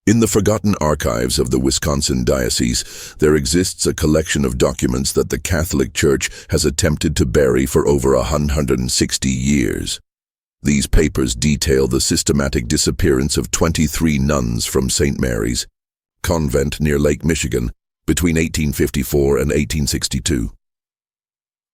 In the forgotten archives of the Wisconsin Diocese, there exists a collection of documents that the Catholic Church has attempted to bury for over 160 years. These papers detail the systematic disappearance of 23 nuns from St. Mary's Convent near Lake Michigan between 1854 and 1862.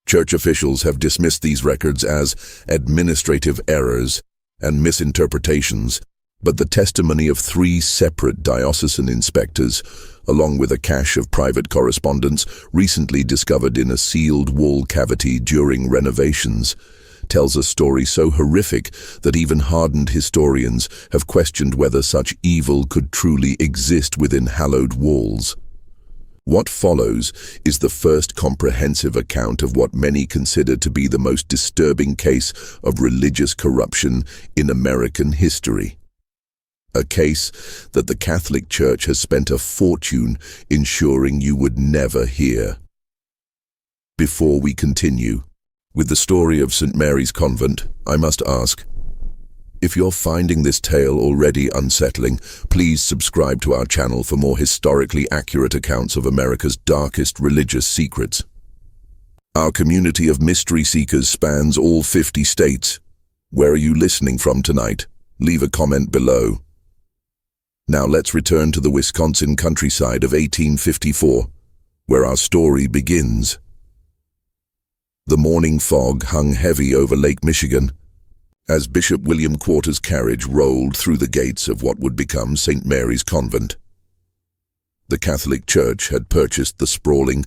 Church officials have dismissed these records as administrative errors and misinterpretations, but the testimony of 3 separate diocesan inspectors, along with a cache of private correspondence recently discovered in a sealed wall cavity during renovations, tells a story so horrific that even hardened historians have questioned whether such evil could truly exist within hallowed walls. What follows is the first comprehensive account of what many consider to be the most disturbing case of religious corruption in American history. A case that the Catholic Church has spent a fortune ensuring you would never hear. Before we continue with the story of St. Mary's Convent, I must ask, if you're finding this tale already unsettling, please subscribe to our channel for more historically accurate accounts of America's darkest religious secrets. Our community of mystery seekers spans all 50 states. Where are you listening from tonight? Leave a comment below. Now let's return to the Wisconsin countryside of 1854, where our story begins. The morning fog hung heavy over Lake Michigan as Bishop William Quarter's carriage rolled through the gates of what would become St. Mary's Convent. The Catholic Church had purchased the sprawling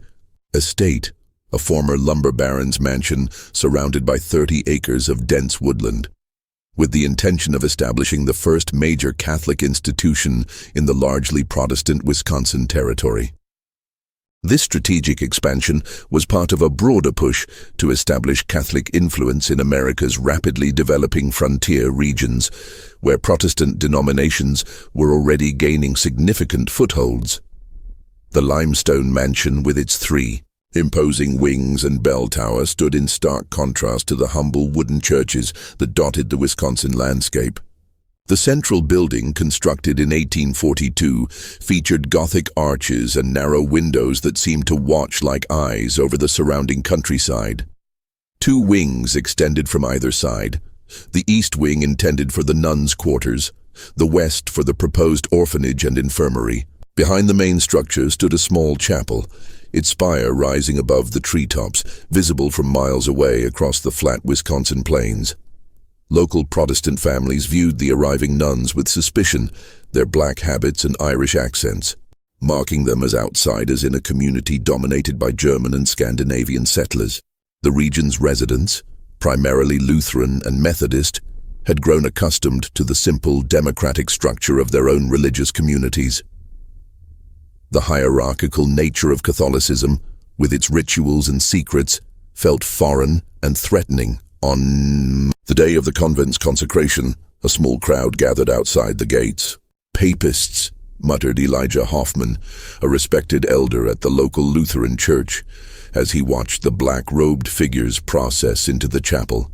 estate, a former lumber baron's mansion surrounded by 30 acres of dense woodland, with the intention of establishing the first major Catholic institution in the largely Protestant Wisconsin territory. This strategic expansion was part of a broader push to establish Catholic influence in America's rapidly developing frontier regions, where Protestant denominations were already gaining significant footholds. The limestone mansion with its 3 imposing wings and bell tower stood in stark contrast to the humble wooden churches that dotted the Wisconsin landscape. The central building, constructed in 1842, featured Gothic arches and narrow windows that seemed to watch like eyes over the surrounding countryside. 2 wings extended from either side, the east wing intended for the nuns' quarters, the west for the proposed orphanage and infirmary. Behind the main structure stood a small chapel, its spire rising above the treetops, visible from miles away across the flat Wisconsin plains. Local Protestant families viewed the arriving nuns with suspicion, their black habits and Irish accents, marking them as outsiders in a community dominated by German and Scandinavian settlers. The region's residents, primarily Lutheran and Methodist, had grown accustomed to the simple, democratic structure of their own religious communities. The hierarchical nature of Catholicism, with its rituals and secrets, felt foreign and threatening. On the day of the convent's consecration, a small crowd gathered outside the gates. "Papists," muttered Elijah Hoffman, a respected elder at the local Lutheran church, as he watched the black-robed figures process into the chapel.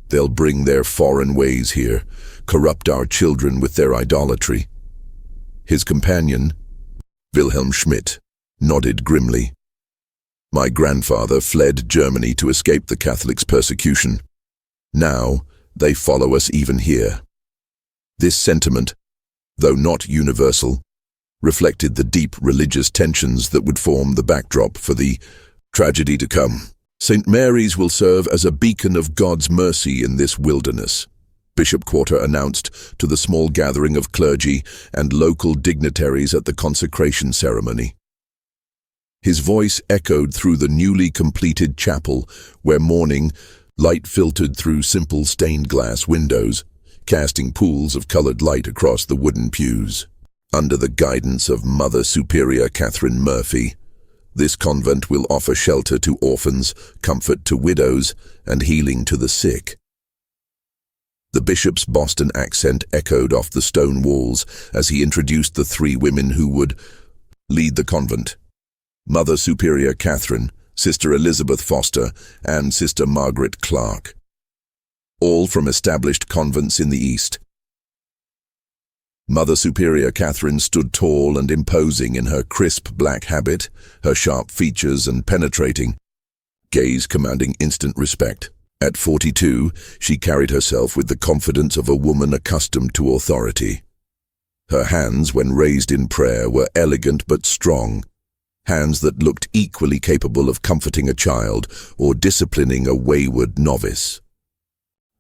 "They'll bring their foreign ways here, corrupt our children with their idolatry." His companion, Wilhelm Schmidt, nodded grimly. "My grandfather fled Germany to escape the Catholics' persecution. Now, they follow us even here." This sentiment, though not universal, reflected the deep religious tensions that would form the backdrop for the tragedy to come. "St. Mary's will serve as a beacon of God's mercy in this wilderness," Bishop Quarter announced to the small gathering of clergy and local dignitaries at the consecration ceremony. His voice echoed through the newly completed chapel, where morning light filtered through simple stained glass windows, casting pools of colored light across the wooden pews. Under the guidance of Mother Superior Catherine Murphy, this convent will offer shelter to orphans, comfort to widows, and healing to the sick. The bishop's Boston accent echoed off the stone walls as he introduced the 3 women who would lead the convent: Mother Superior Catherine, Sister Elizabeth Foster, and Sister Margaret Clark, all from established convents in the East. Mother Superior Catherine stood tall and imposing in her crisp black habit, her sharp features and penetrating gaze commanding instant respect. At 42, she carried herself with the confidence of a woman accustomed to authority. Her hands, when raised in prayer, were elegant but strong, hands that looked equally capable of comforting a child or disciplining a wayward novice.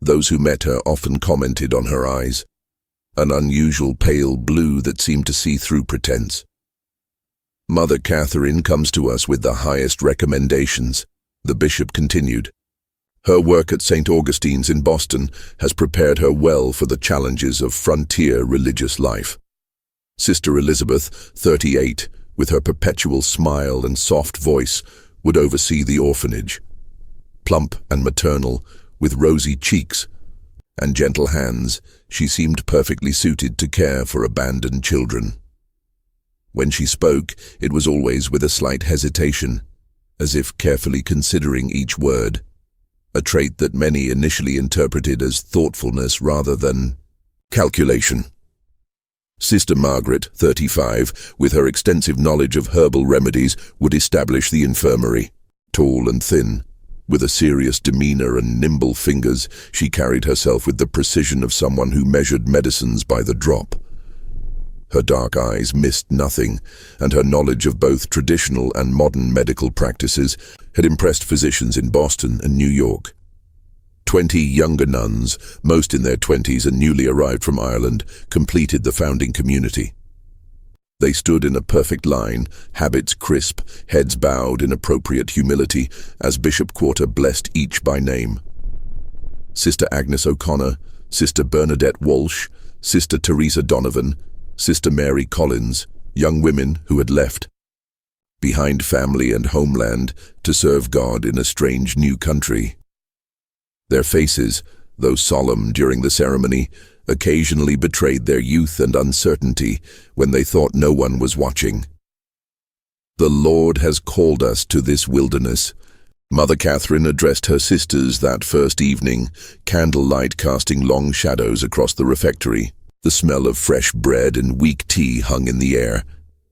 Those who met her often commented on her eyes, an unusual pale blue that seemed to see through pretense. Mother Catherine comes to us with the highest recommendations, the bishop continued. Her work at St. Augustine's in Boston has prepared her well for the challenges of frontier religious life. Sister Elizabeth, 38, with her perpetual smile and soft voice, would oversee the orphanage. Plump and maternal, with rosy cheeks and gentle hands, she seemed perfectly suited to care for abandoned children. When she spoke, it was always with a slight hesitation, as if carefully considering each word, a trait that many initially interpreted as thoughtfulness rather than calculation. Sister Margaret, 35, with her extensive knowledge of herbal remedies, would establish the infirmary. Tall and thin, with a serious demeanor and nimble fingers, she carried herself with the precision of someone who measured medicines by the drop. Her dark eyes missed nothing, and her knowledge of both traditional and modern medical practices had impressed physicians in Boston and New York. 20 younger nuns, most in their 20s and newly arrived from Ireland, completed the founding community. They stood in a perfect line, habits crisp, heads bowed in appropriate humility, as Bishop Quarter blessed each by name. Sister Agnes O'Connor, Sister Bernadette Walsh, Sister Teresa Donovan, Sister Mary Collins, young women who had left behind family and homeland to serve God in a strange new country. Their faces, though solemn during the ceremony, occasionally betrayed their youth and uncertainty when they thought no one was watching. "The Lord has called us to this wilderness," Mother Catherine addressed her sisters that first evening, candlelight casting long shadows across the refectory. The smell of fresh bread and weak tea hung in the air,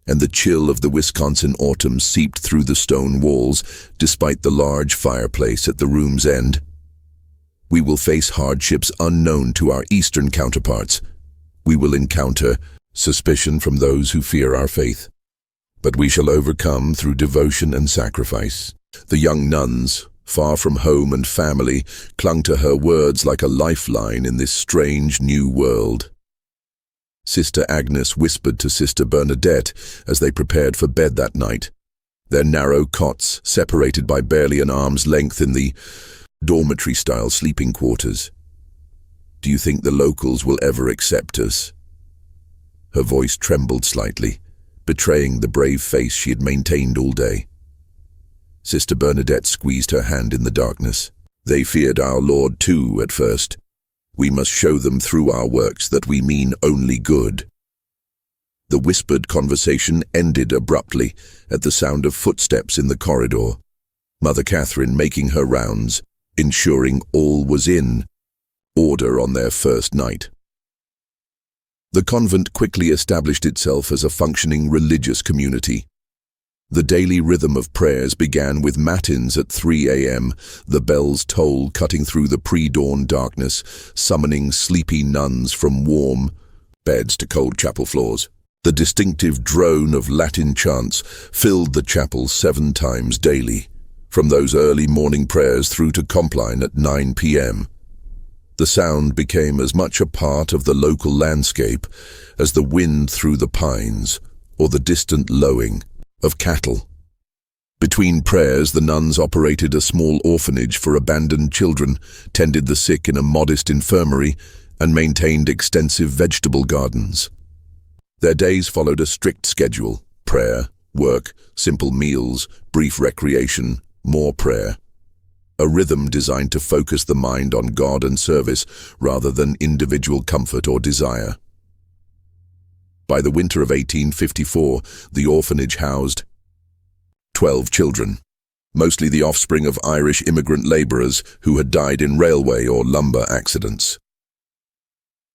and the chill of the Wisconsin autumn seeped through the stone walls despite the large fireplace at the room's end. "We will face hardships unknown to our Eastern counterparts. We will encounter suspicion from those who fear our faith. But we shall overcome through devotion and sacrifice." The young nuns, far from home and family, clung to her words like a lifeline in this strange new world. Sister Agnes whispered to Sister Bernadette as they prepared for bed that night, their narrow cots separated by barely an arm's length in the dormitory-style sleeping quarters. "Do you think the locals will ever accept us?" Her voice trembled slightly, betraying the brave face she had maintained all day. Sister Bernadette squeezed her hand in the darkness. "They feared our Lord too at first. We must show them through our works that we mean only good." The whispered conversation ended abruptly at the sound of footsteps in the corridor, Mother Catherine making her rounds, ensuring all was in order on their first night. The convent quickly established itself as a functioning religious community. The daily rhythm of prayers began with matins at 3 a.m., the bells toll cutting through the pre-dawn darkness, summoning sleepy nuns from warm beds to cold chapel floors. The distinctive drone of Latin chants filled the chapel 7 times daily, from those early morning prayers through to compline at 9 p.m. The sound became as much a part of the local landscape as the wind through the pines or the distant lowing of cattle. Between prayers, the nuns operated a small orphanage for abandoned children, tended the sick in a modest infirmary, and maintained extensive vegetable gardens. Their days followed a strict schedule: prayer, work, simple meals, brief recreation, more prayer. A rhythm designed to focus the mind on God and service rather than individual comfort or desire. By the winter of 1854, the orphanage housed 12 children, mostly the offspring of Irish immigrant laborers who had died in railway or lumber accidents.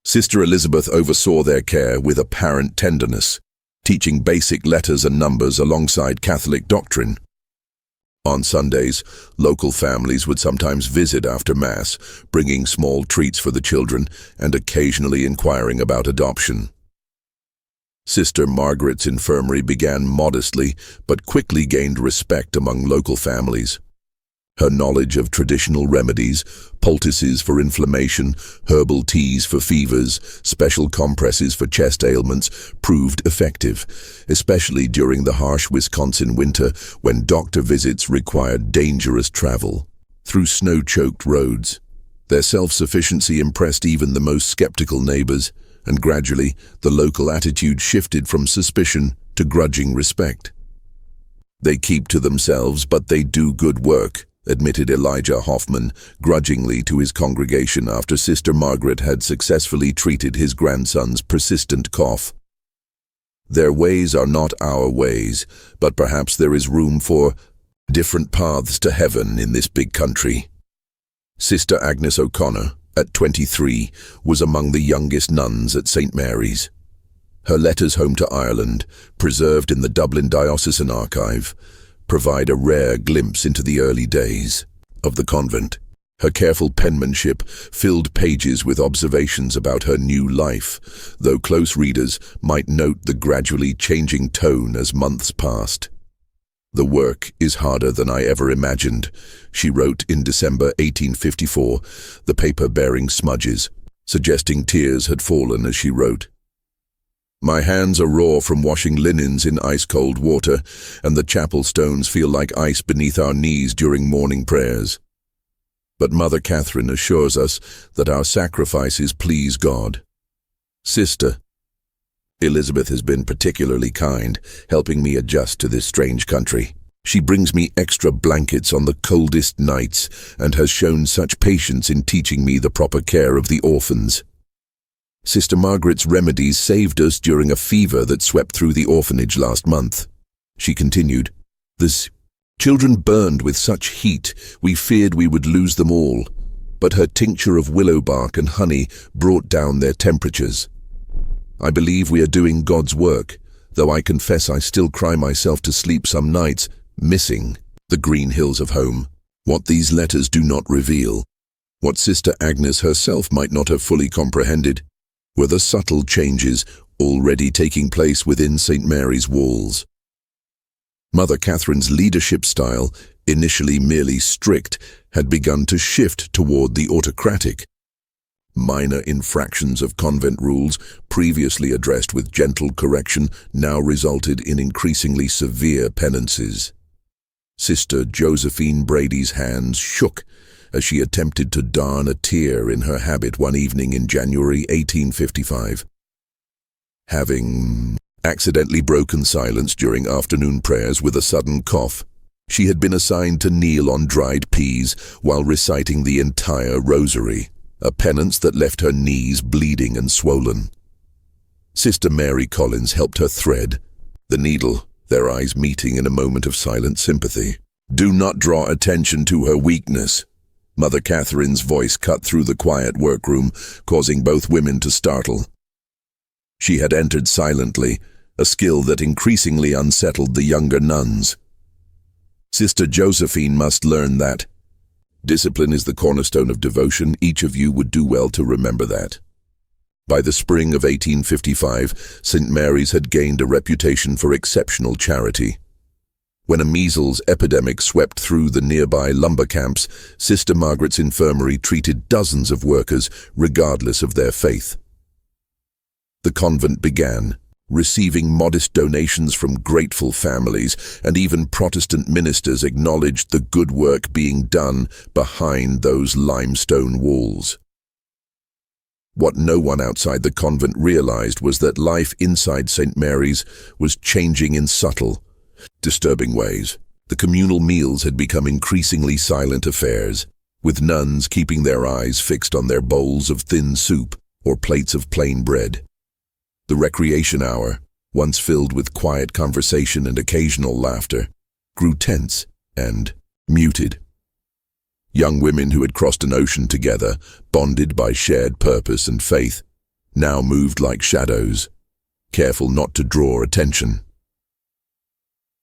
Sister Elizabeth oversaw their care with apparent tenderness, teaching basic letters and numbers alongside Catholic doctrine. On Sundays, local families would sometimes visit after Mass, bringing small treats for the children and occasionally inquiring about adoption. Sister Margaret's infirmary began modestly but quickly gained respect among local families. Her knowledge of traditional remedies, poultices for inflammation, herbal teas for fevers, special compresses for chest ailments proved effective, especially during the harsh Wisconsin winter when doctor visits required dangerous travel through snow-choked roads. Their self-sufficiency impressed even the most skeptical neighbors, and gradually the local attitude shifted from suspicion to grudging respect. "They keep to themselves, but they do good work," admitted Elijah Hoffman grudgingly to his congregation after Sister Margaret had successfully treated his grandson's persistent cough. "Their ways are not our ways, but perhaps there is room for different paths to heaven in this big country." Sister Agnes O'Connor, at 23, was among the youngest nuns at St. Mary's. Her letters home to Ireland, preserved in the Dublin Diocesan Archive, provide a rare glimpse into the early days of the convent. Her careful penmanship filled pages with observations about her new life, though close readers might note the gradually changing tone as months passed. "The work is harder than I ever imagined," she wrote in December 1854, the paper bearing smudges, suggesting tears had fallen as she wrote. "My hands are raw from washing linens in ice-cold water, and the chapel stones feel like ice beneath our knees during morning prayers. But Mother Catherine assures us that our sacrifices please God. Sister Elizabeth has been particularly kind, helping me adjust to this strange country. She brings me extra blankets on the coldest nights and has shown such patience in teaching me the proper care of the orphans. Sister Margaret's remedies saved us during a fever that swept through the orphanage last month." She continued, "The children burned with such heat, we feared we would lose them all, but her tincture of willow bark and honey brought down their temperatures. I believe we are doing God's work, though I confess I still cry myself to sleep some nights, missing the green hills of home. What these letters do not reveal, what Sister Agnes herself might not have fully comprehended, were the subtle changes already taking place within St. Mary's walls. Mother Catherine's leadership style, initially merely strict, had begun to shift toward the autocratic. Minor infractions of convent rules, previously addressed with gentle correction, now resulted in increasingly severe penances. Sister Josephine Brady's hands shook as she attempted to darn a tear in her habit one evening in January 1855. Having accidentally broken silence during afternoon prayers with a sudden cough, she had been assigned to kneel on dried peas while reciting the entire rosary, a penance that left her knees bleeding and swollen. Sister Mary Collins helped her thread the needle, their eyes meeting in a moment of silent sympathy. "Do not draw attention to her weakness." Mother Catherine's voice cut through the quiet workroom, causing both women to startle. She had entered silently, a skill that increasingly unsettled the younger nuns. "Sister Josephine must learn that. Discipline is the cornerstone of devotion. Each of you would do well to remember that." By the spring of 1855, St. Mary's had gained a reputation for exceptional charity. When a measles epidemic swept through the nearby lumber camps, Sister Margaret's infirmary treated dozens of workers regardless of their faith. The convent began, receiving modest donations from grateful families, and even Protestant ministers acknowledged the good work being done behind those limestone walls. What no one outside the convent realized was that life inside St. Mary's was changing in subtle, disturbing ways. The communal meals had become increasingly silent affairs, with nuns keeping their eyes fixed on their bowls of thin soup or plates of plain bread. The recreation hour, once filled with quiet conversation and occasional laughter, grew tense and muted. Young women who had crossed an ocean together, bonded by shared purpose and faith, now moved like shadows, careful not to draw attention.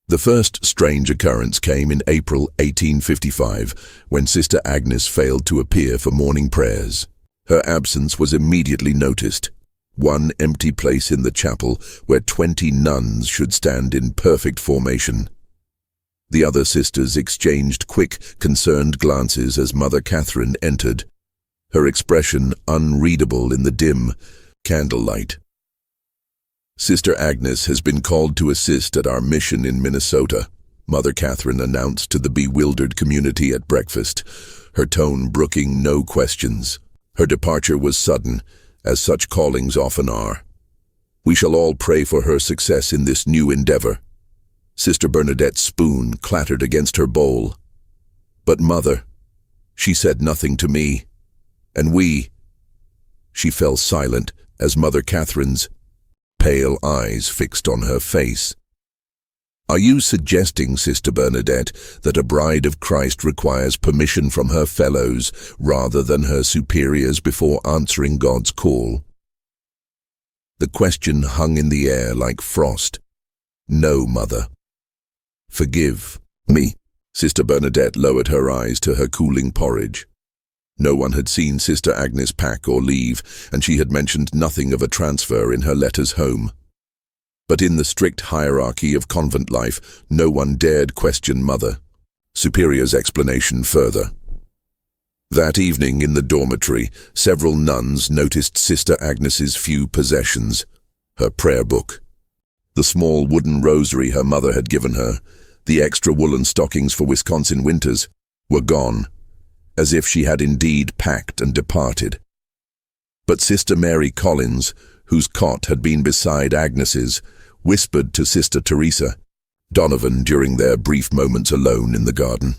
The first strange occurrence came in April 1855, when Sister Agnes failed to appear for morning prayers. Her absence was immediately noticed. One empty place in the chapel where 20 nuns should stand in perfect formation. The other sisters exchanged quick, concerned glances as Mother Catherine entered, her expression unreadable in the dim candlelight. "Sister Agnes has been called to assist at our mission in Minnesota," Mother Catherine announced to the bewildered community at breakfast, her tone brooking no questions. Her departure was sudden, as such callings often are. "We shall all pray for her success in this new endeavor." Sister Bernadette's spoon clattered against her bowl. "But Mother, she said nothing to me. And we—" She fell silent as Mother Catherine's pale eyes fixed on her face. "Are you suggesting, Sister Bernadette, that a bride of Christ requires permission from her fellows rather than her superiors before answering God's call?" The question hung in the air like frost. "No, Mother." "Forgive me." Sister Bernadette lowered her eyes to her cooling porridge. No one had seen Sister Agnes pack or leave, and she had mentioned nothing of a transfer in her letters home. But in the strict hierarchy of convent life, no one dared question Mother Superior's explanation further. That evening in the dormitory, several nuns noticed Sister Agnes's few possessions: her prayer book, the small wooden rosary her mother had given her, the extra woolen stockings for Wisconsin winters, were gone, as if she had indeed packed and departed. But Sister Mary Collins, whose cot had been beside Agnes's, whispered to Sister Teresa Donovan during their brief moments alone in the garden.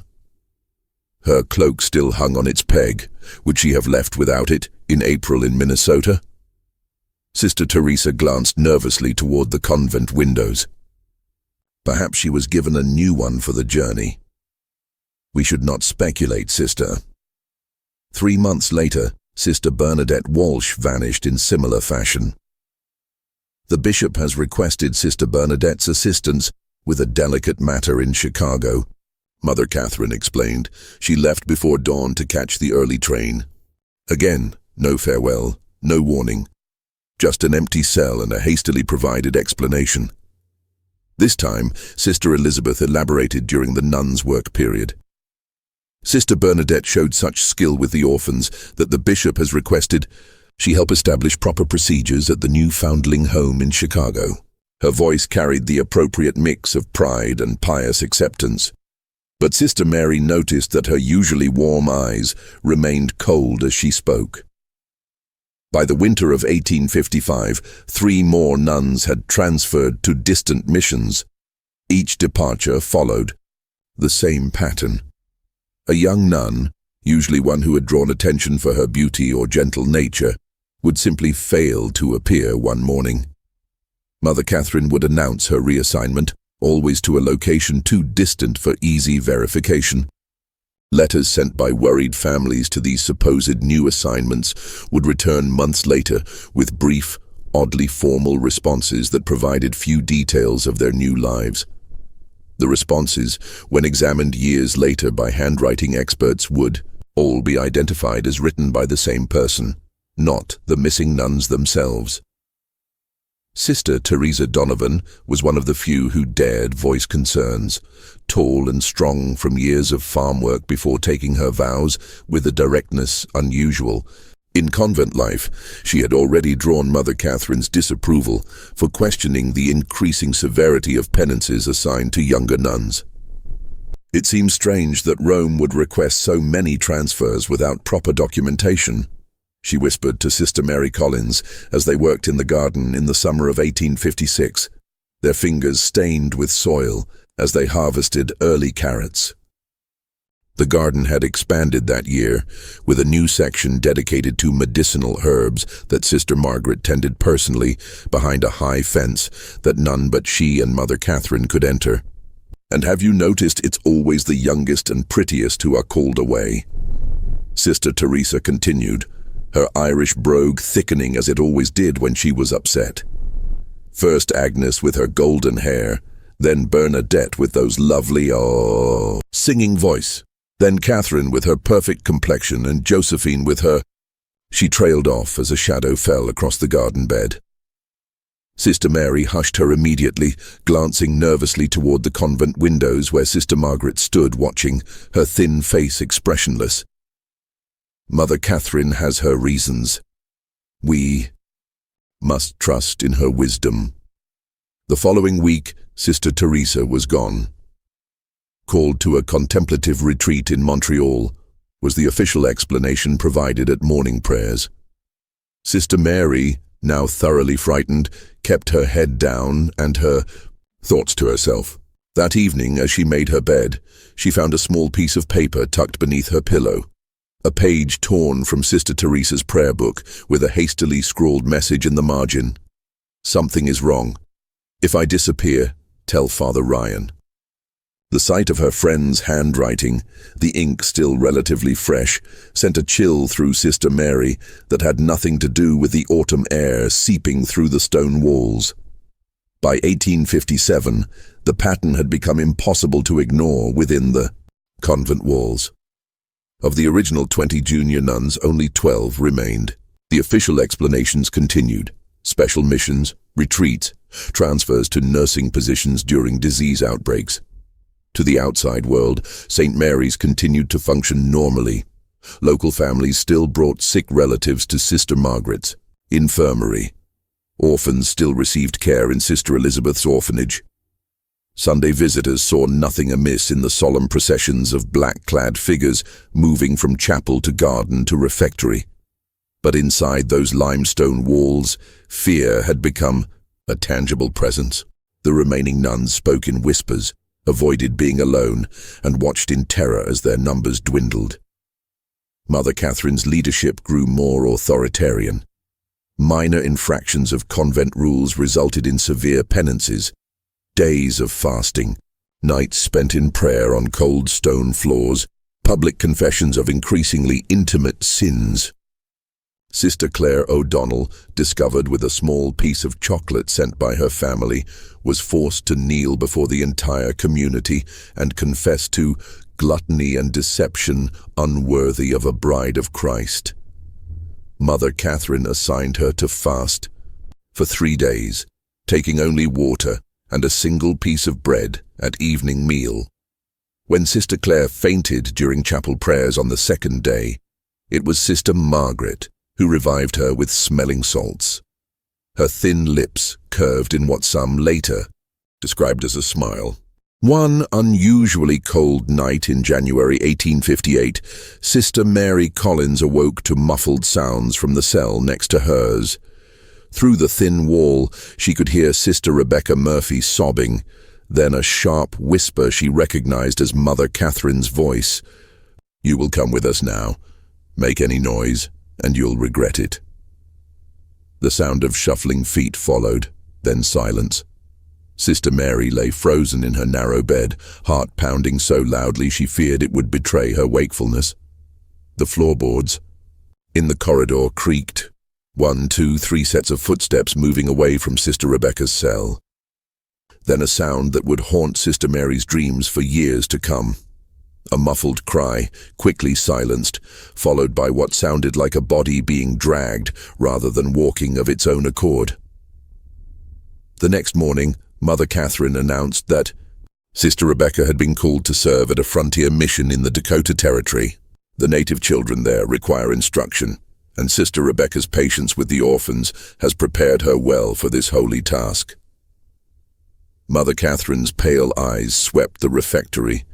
Her cloak still hung on its peg. Would she have left without it in April in Minnesota? Sister Teresa glanced nervously toward the convent windows. Perhaps she was given a new one for the journey. "We should not speculate, Sister." 3 months later, Sister Bernadette Walsh vanished in similar fashion. "The bishop has requested Sister Bernadette's assistance with a delicate matter in Chicago," Mother Catherine explained. "She left before dawn to catch the early train." Again, no farewell, no warning. Just an empty cell and a hastily provided explanation. This time, Sister Elizabeth elaborated during the nuns' work period. "Sister Bernadette showed such skill with the orphans that the bishop has requested she help establish proper procedures at the new foundling home in Chicago." Her voice carried the appropriate mix of pride and pious acceptance. But Sister Mary noticed that her usually warm eyes remained cold as she spoke. By the winter of 1855, 3 more nuns had transferred to distant missions. Each departure followed the same pattern. A young nun, usually one who had drawn attention for her beauty or gentle nature, would simply fail to appear one morning. Mother Catherine would announce her reassignment, always to a location too distant for easy verification. Letters sent by worried families to these supposed new assignments would return months later with brief, oddly formal responses that provided few details of their new lives. The responses, when examined years later by handwriting experts, would all be identified as written by the same person, not the missing nuns themselves. Sister Teresa Donovan was one of the few who dared voice concerns, tall and strong from years of farm work before taking her vows with a directness unusual. In convent life, she had already drawn Mother Catherine's disapproval for questioning the increasing severity of penances assigned to younger nuns. "It seems strange that Rome would request so many transfers without proper documentation," she whispered to Sister Mary Collins as they worked in the garden in the summer of 1856, their fingers stained with soil as they harvested early carrots. The garden had expanded that year, with a new section dedicated to medicinal herbs that Sister Margaret tended personally behind a high fence that none but she and Mother Catherine could enter. "And have you noticed it's always the youngest and prettiest who are called away?" Sister Teresa continued, her Irish brogue thickening as it always did when she was upset. First Agnes with her golden hair, then Bernadette with those lovely, singing voice, then Catherine with her perfect complexion and Josephine with her... She trailed off as a shadow fell across the garden bed. Sister Mary hushed her immediately, glancing nervously toward the convent windows where Sister Margaret stood watching, her thin face expressionless. Mother Catherine has her reasons. We must trust in her wisdom. The following week, Sister Teresa was gone. Called to a contemplative retreat in Montreal, was the official explanation provided at morning prayers. Sister Mary, now thoroughly frightened, kept her head down and her thoughts to herself. That evening, as she made her bed, she found a small piece of paper tucked beneath her pillow. A page torn from Sister Teresa's prayer book with a hastily scrawled message in the margin. Something is wrong. If I disappear, tell Father Ryan. The sight of her friend's handwriting, the ink still relatively fresh, sent a chill through Sister Mary that had nothing to do with the autumn air seeping through the stone walls. By 1857, the pattern had become impossible to ignore within the convent walls. Of the original 20 junior nuns, only 12 remained. The official explanations continued: special missions, retreats, transfers to nursing positions during disease outbreaks. To the outside world, St. Mary's continued to function normally. Local families still brought sick relatives to Sister Margaret's infirmary. Orphans still received care in Sister Elizabeth's orphanage. Sunday visitors saw nothing amiss in the solemn processions of black-clad figures moving from chapel to garden to refectory. But inside those limestone walls, fear had become a tangible presence. The remaining nuns spoke in whispers, avoided being alone, and watched in terror as their numbers dwindled. Mother Catherine's leadership grew more authoritarian. Minor infractions of convent rules resulted in severe penances, days of fasting, nights spent in prayer on cold stone floors, public confessions of increasingly intimate sins. Sister Claire O'Donnell, discovered with a small piece of chocolate sent by her family, was forced to kneel before the entire community and confess to gluttony and deception unworthy of a bride of Christ. Mother Catherine assigned her to fast for 3 days, taking only water and a single piece of bread at evening meal. When Sister Claire fainted during chapel prayers on the second day, it was Sister Margaret who revived her with smelling salts. Her thin lips curved in what some later described as a smile. One unusually cold night in January 1858, Sister Mary Collins awoke to muffled sounds from the cell next to hers. Through the thin wall, she could hear Sister Rebecca Murphy sobbing, then a sharp whisper she recognized as Mother Catherine's voice. "You will come with us now. Make any noise, and you'll regret it." The sound of shuffling feet followed, then silence. Sister Mary lay frozen in her narrow bed, heart pounding so loudly she feared it would betray her wakefulness. The floorboards in the corridor creaked. 1, 2, 3 sets of footsteps moving away from Sister Rebecca's cell. Then a sound that would haunt Sister Mary's dreams for years to come. A muffled cry, quickly silenced, followed by what sounded like a body being dragged rather than walking of its own accord. The next morning, Mother Catherine announced that Sister Rebecca had been called to serve at a frontier mission in the Dakota Territory. The native children there require instruction, and Sister Rebecca's patience with the orphans has prepared her well for this holy task. Mother Catherine's pale eyes swept the refectory,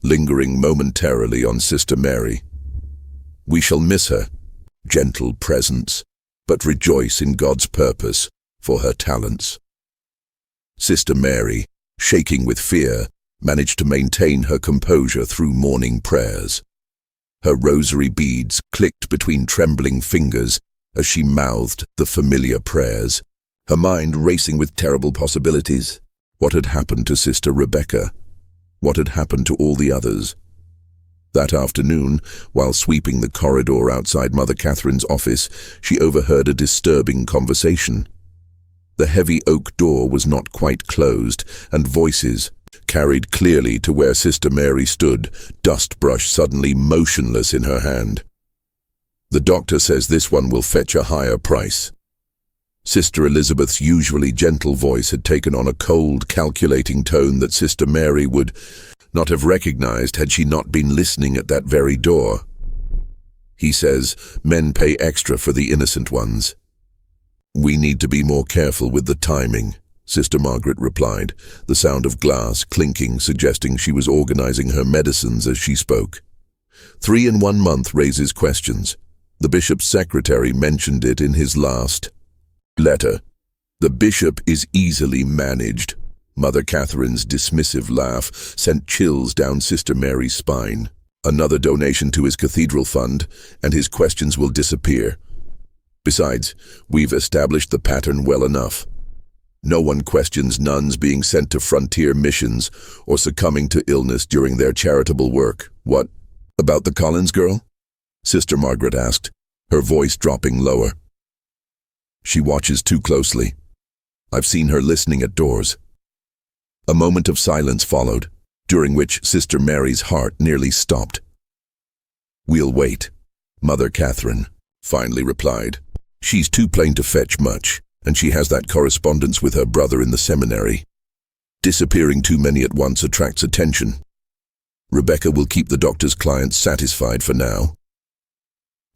lingering momentarily on Sister Mary. We shall miss her gentle presence, but rejoice in God's purpose for her talents. Sister Mary, shaking with fear, managed to maintain her composure through morning prayers. Her rosary beads clicked between trembling fingers as she mouthed the familiar prayers, her mind racing with terrible possibilities. What had happened to Sister Rebecca? What had happened to all the others? That afternoon, while sweeping the corridor outside Mother Catherine's office, she overheard a disturbing conversation. The heavy oak door was not quite closed, and voices carried clearly to where Sister Mary stood, dust brush suddenly motionless in her hand. "The doctor says this one will fetch a higher price." Sister Elizabeth's usually gentle voice had taken on a cold, calculating tone that Sister Mary would not have recognized had she not been listening at that very door. "He says men pay extra for the innocent ones." "We need to be more careful with the timing," Sister Margaret replied, the sound of glass clinking suggesting she was organizing her medicines as she spoke. 3 in 1 month raises questions. The bishop's secretary mentioned it in his last letter. "The bishop is easily managed." Mother Catherine's dismissive laugh sent chills down Sister Mary's spine. "Another donation to his cathedral fund, and his questions will disappear. Besides, we've established the pattern well enough. No one questions nuns being sent to frontier missions or succumbing to illness during their charitable work." "What about the Collins girl?" Sister Margaret asked, her voice dropping lower. "She watches too closely. I've seen her listening at doors." A moment of silence followed, during which Sister Mary's heart nearly stopped. "We'll wait," Mother Catherine finally replied. "She's too plain to fetch much, and she has that correspondence with her brother in the seminary. Disappearing too many at once attracts attention. Rebecca will keep the doctor's clients satisfied for now."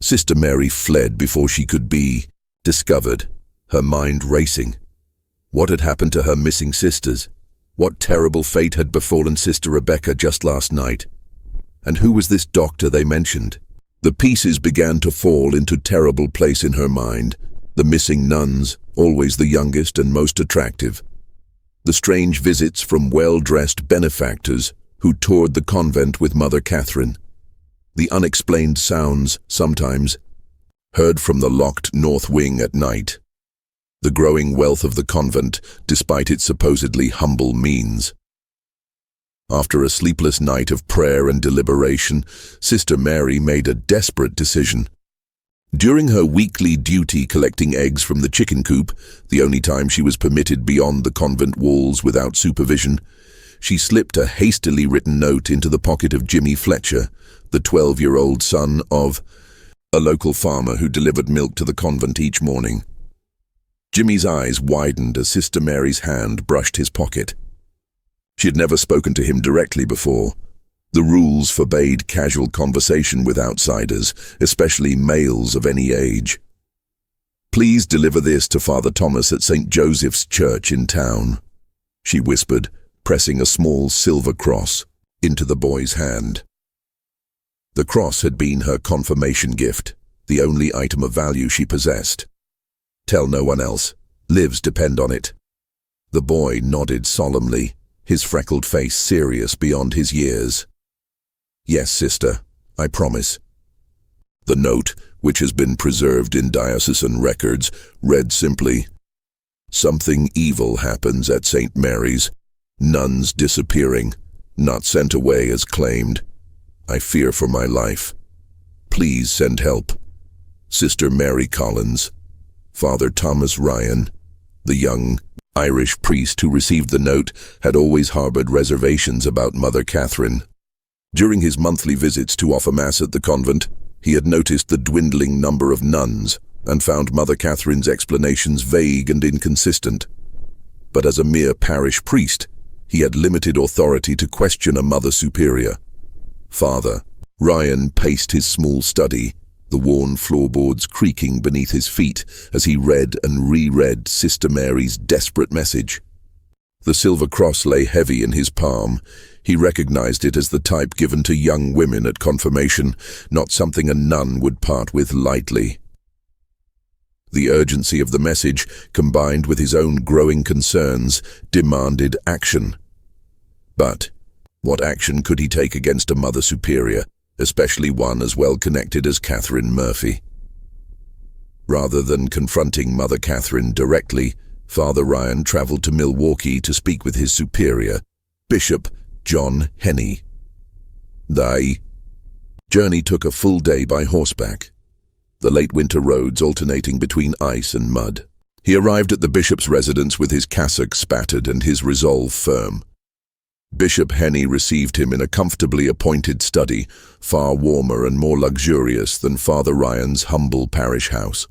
Sister Mary fled before she could be discovered, her mind racing. What had happened to her missing sisters? What terrible fate had befallen Sister Rebecca just last night? And who was this doctor they mentioned? The pieces began to fall into terrible place in her mind. The missing nuns, always the youngest and most attractive. The strange visits from well-dressed benefactors who toured the convent with Mother Catherine. The unexplained sounds, sometimes, heard from the locked north wing at night. The growing wealth of the convent, despite its supposedly humble means. After a sleepless night of prayer and deliberation, Sister Mary made a desperate decision. During her weekly duty collecting eggs from the chicken coop, the only time she was permitted beyond the convent walls without supervision, she slipped a hastily written note into the pocket of Jimmy Fletcher, the 12-year-old son of a local farmer who delivered milk to the convent each morning. Jimmy's eyes widened as Sister Mary's hand brushed his pocket. She had never spoken to him directly before. The rules forbade casual conversation with outsiders, especially males of any age. "Please deliver this to Father Thomas at St. Joseph's Church in town," she whispered, pressing a small silver cross into the boy's hand. The cross had been her confirmation gift, the only item of value she possessed. "Tell no one else. Lives depend on it." The boy nodded solemnly, his freckled face serious beyond his years. "Yes, sister, I promise." The note, which has been preserved in diocesan records, read simply, "Something evil happens at St. Mary's. Nuns disappearing, not sent away as claimed. I fear for my life. Please send help. Sister Mary Collins." Father Thomas Ryan, the young Irish priest who received the note, had always harbored reservations about Mother Catherine. During his monthly visits to offer Mass at the convent, he had noticed the dwindling number of nuns and found Mother Catherine's explanations vague and inconsistent. But as a mere parish priest, he had limited authority to question a Mother Superior. Father Ryan paced his small study, the worn floorboards creaking beneath his feet as he read and reread Sister Mary's desperate message. The silver cross lay heavy in his palm. He recognized it as the type given to young women at confirmation, not something a nun would part with lightly. The urgency of the message, combined with his own growing concerns, demanded action. But what action could he take against a Mother Superior, especially one as well connected as Catherine Murphy? Rather than confronting Mother Catherine directly, Father Ryan traveled to Milwaukee to speak with his superior, Bishop John Henney. "Thy Journey took a full day by horseback, the late winter roads alternating between ice and mud. He arrived at the bishop's residence with his cassock spattered and his resolve firm. Bishop Henny received him in a comfortably appointed study, far warmer and more luxurious than Father Ryan's humble parish house.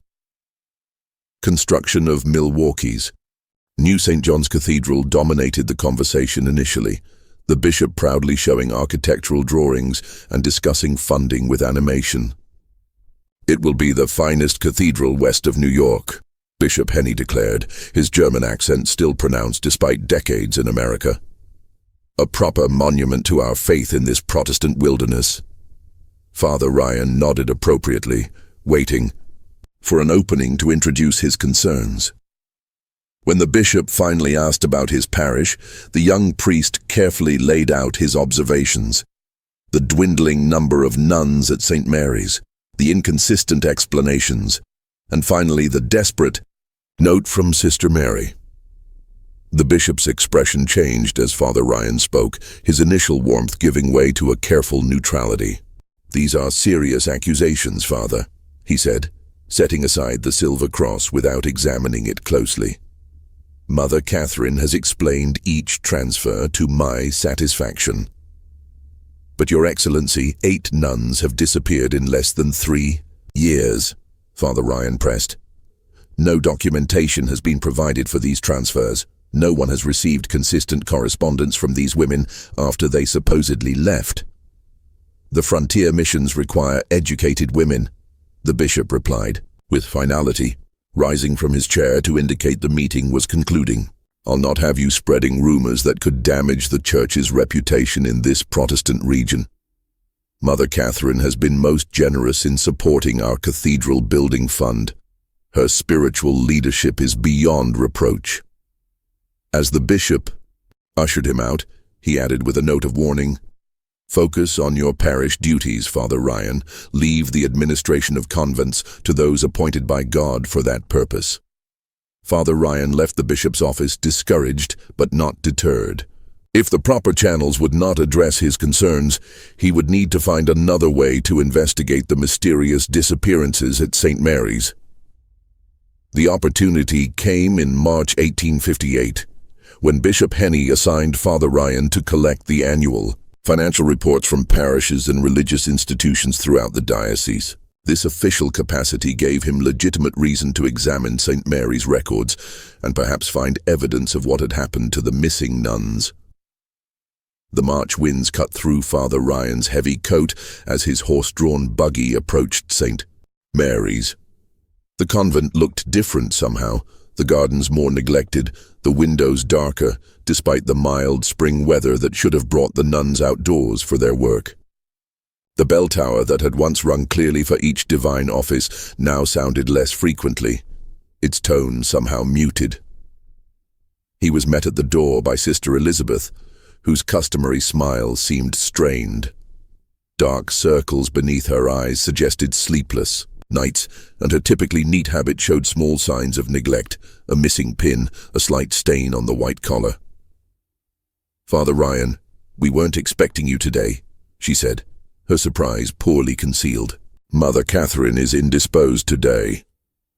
Construction of Milwaukee's New St. John's Cathedral dominated the conversation initially, the bishop proudly showing architectural drawings and discussing funding with animation. "It will be the finest cathedral west of New York," Bishop Henny declared, his German accent still pronounced despite decades in America. "A proper monument to our faith in this Protestant wilderness." Father Ryan nodded appropriately, waiting for an opening to introduce his concerns. When the bishop finally asked about his parish, the young priest carefully laid out his observations. The dwindling number of nuns at St. Mary's, the inconsistent explanations, and finally the desperate note from Sister Mary. The bishop's expression changed as Father Ryan spoke, his initial warmth giving way to a careful neutrality. "These are serious accusations, Father," he said, setting aside the silver cross without examining it closely. "Mother Catherine has explained each transfer to my satisfaction. But Your Excellency, 8 nuns have disappeared in less than 3 years, Father Ryan pressed. "No documentation has been provided for these transfers. No one has received consistent correspondence from these women after they supposedly left." "The frontier missions require educated women," the bishop replied, with finality, rising from his chair to indicate the meeting was concluding. "I'll not have you spreading rumors that could damage the Church's reputation in this Protestant region. Mother Catherine has been most generous in supporting our cathedral building fund. Her spiritual leadership is beyond reproach." As the bishop ushered him out, he added with a note of warning, "Focus on your parish duties, Father Ryan. Leave the administration of convents to those appointed by God for that purpose." Father Ryan left the bishop's office discouraged but not deterred. If the proper channels would not address his concerns, he would need to find another way to investigate the mysterious disappearances at St. Mary's. The opportunity came in March 1858, when Bishop Henny assigned Father Ryan to collect the annual financial reports from parishes and religious institutions throughout the diocese. This official capacity gave him legitimate reason to examine St. Mary's records and perhaps find evidence of what had happened to the missing nuns. The March winds cut through Father Ryan's heavy coat as his horse-drawn buggy approached St. Mary's. The convent looked different somehow, the gardens more neglected, the windows darker, despite the mild spring weather that should have brought the nuns outdoors for their work. The bell tower that had once rung clearly for each divine office now sounded less frequently, its tone somehow muted. He was met at the door by Sister Elizabeth, whose customary smile seemed strained. Dark circles beneath her eyes suggested sleepless nights, and her typically neat habit showed small signs of neglect, a missing pin, a slight stain on the white collar. "Father Ryan, we weren't expecting you today," she said, her surprise poorly concealed. "Mother Catherine is indisposed today,"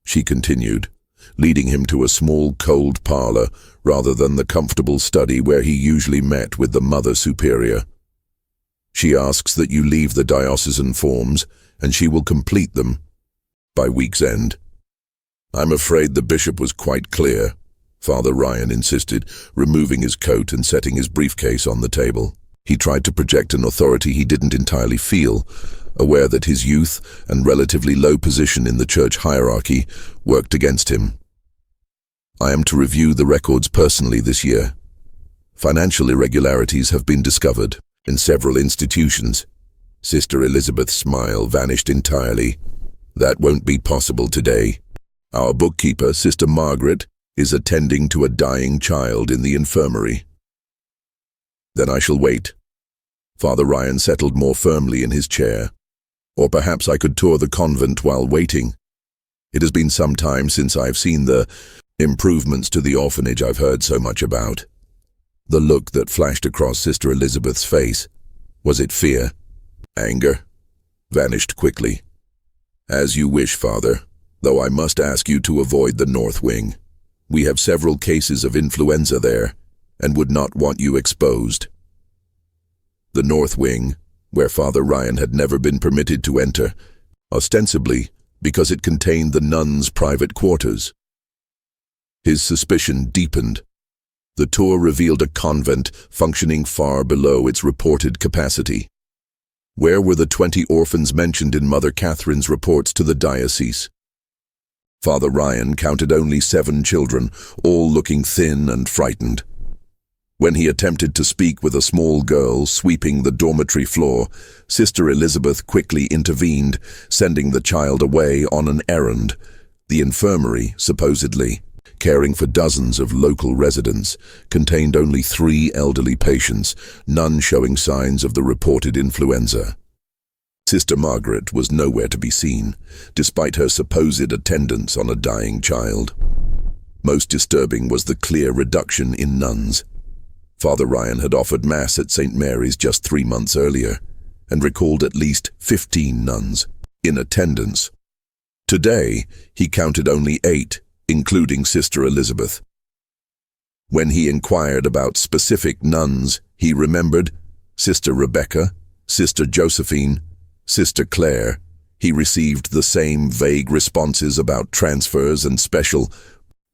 she continued, leading him to a small cold parlor rather than the comfortable study where he usually met with the Mother Superior. "She asks that you leave the diocesan forms, and she will complete them by week's end." "I'm afraid the bishop was quite clear," Father Ryan insisted, removing his coat and setting his briefcase on the table. He tried to project an authority he didn't entirely feel, aware that his youth and relatively low position in the church hierarchy worked against him. "I am to review the records personally this year. Financial irregularities have been discovered in several institutions." Sister Elizabeth's smile vanished entirely. "That won't be possible today. Our bookkeeper, Sister Margaret, is attending to a dying child in the infirmary." "Then I shall wait." Father Ryan settled more firmly in his chair. "Or perhaps I could tour the convent while waiting. It has been some time since I've seen the improvements to the orphanage I've heard so much about." The look that flashed across Sister Elizabeth's face, was it fear? Anger? vanished quickly. As you wish, Father, though I must ask you to avoid the north wing. We have several cases of influenza there, and would not want you exposed. The north wing, where Father Ryan had never been permitted to enter, ostensibly because it contained the nuns' private quarters. His suspicion deepened. The tour revealed a convent functioning far below its reported capacity. Where were the 20 orphans mentioned in Mother Catherine's reports to the diocese? Father Ryan counted only 7 children, all looking thin and frightened. When he attempted to speak with a small girl sweeping the dormitory floor, Sister Elizabeth quickly intervened, sending the child away on an errand. The infirmary, supposedly caring for dozens of local residents, contained only 3 elderly patients, none showing signs of the reported influenza. Sister Margaret was nowhere to be seen, despite her supposed attendance on a dying child. Most disturbing was the clear reduction in nuns. Father Ryan had offered Mass at St. Mary's just 3 months earlier, and recalled at least 15 nuns in attendance. Today, he counted only 8, including Sister Elizabeth. When he inquired about specific nuns, he remembered Sister Rebecca, Sister Josephine, Sister Claire. He received the same vague responses about transfers and special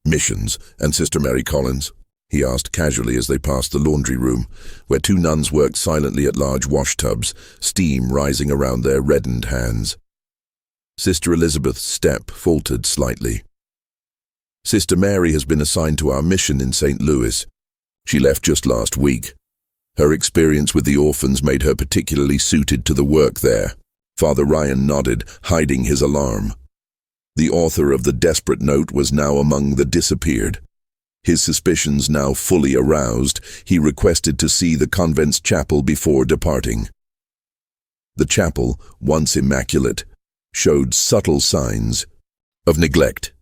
missions. And Sister Mary Collins? He asked casually as they passed the laundry room, where 2 nuns worked silently at large washtubs, steam rising around their reddened hands. Sister Elizabeth's step faltered slightly. Sister Mary has been assigned to our mission in St. Louis. She left just last week. Her experience with the orphans made her particularly suited to the work there. Father Ryan nodded, hiding his alarm. The author of the desperate note was now among the disappeared. His suspicions now fully aroused, he requested to see the convent's chapel before departing. The chapel, once immaculate, showed subtle signs of neglect.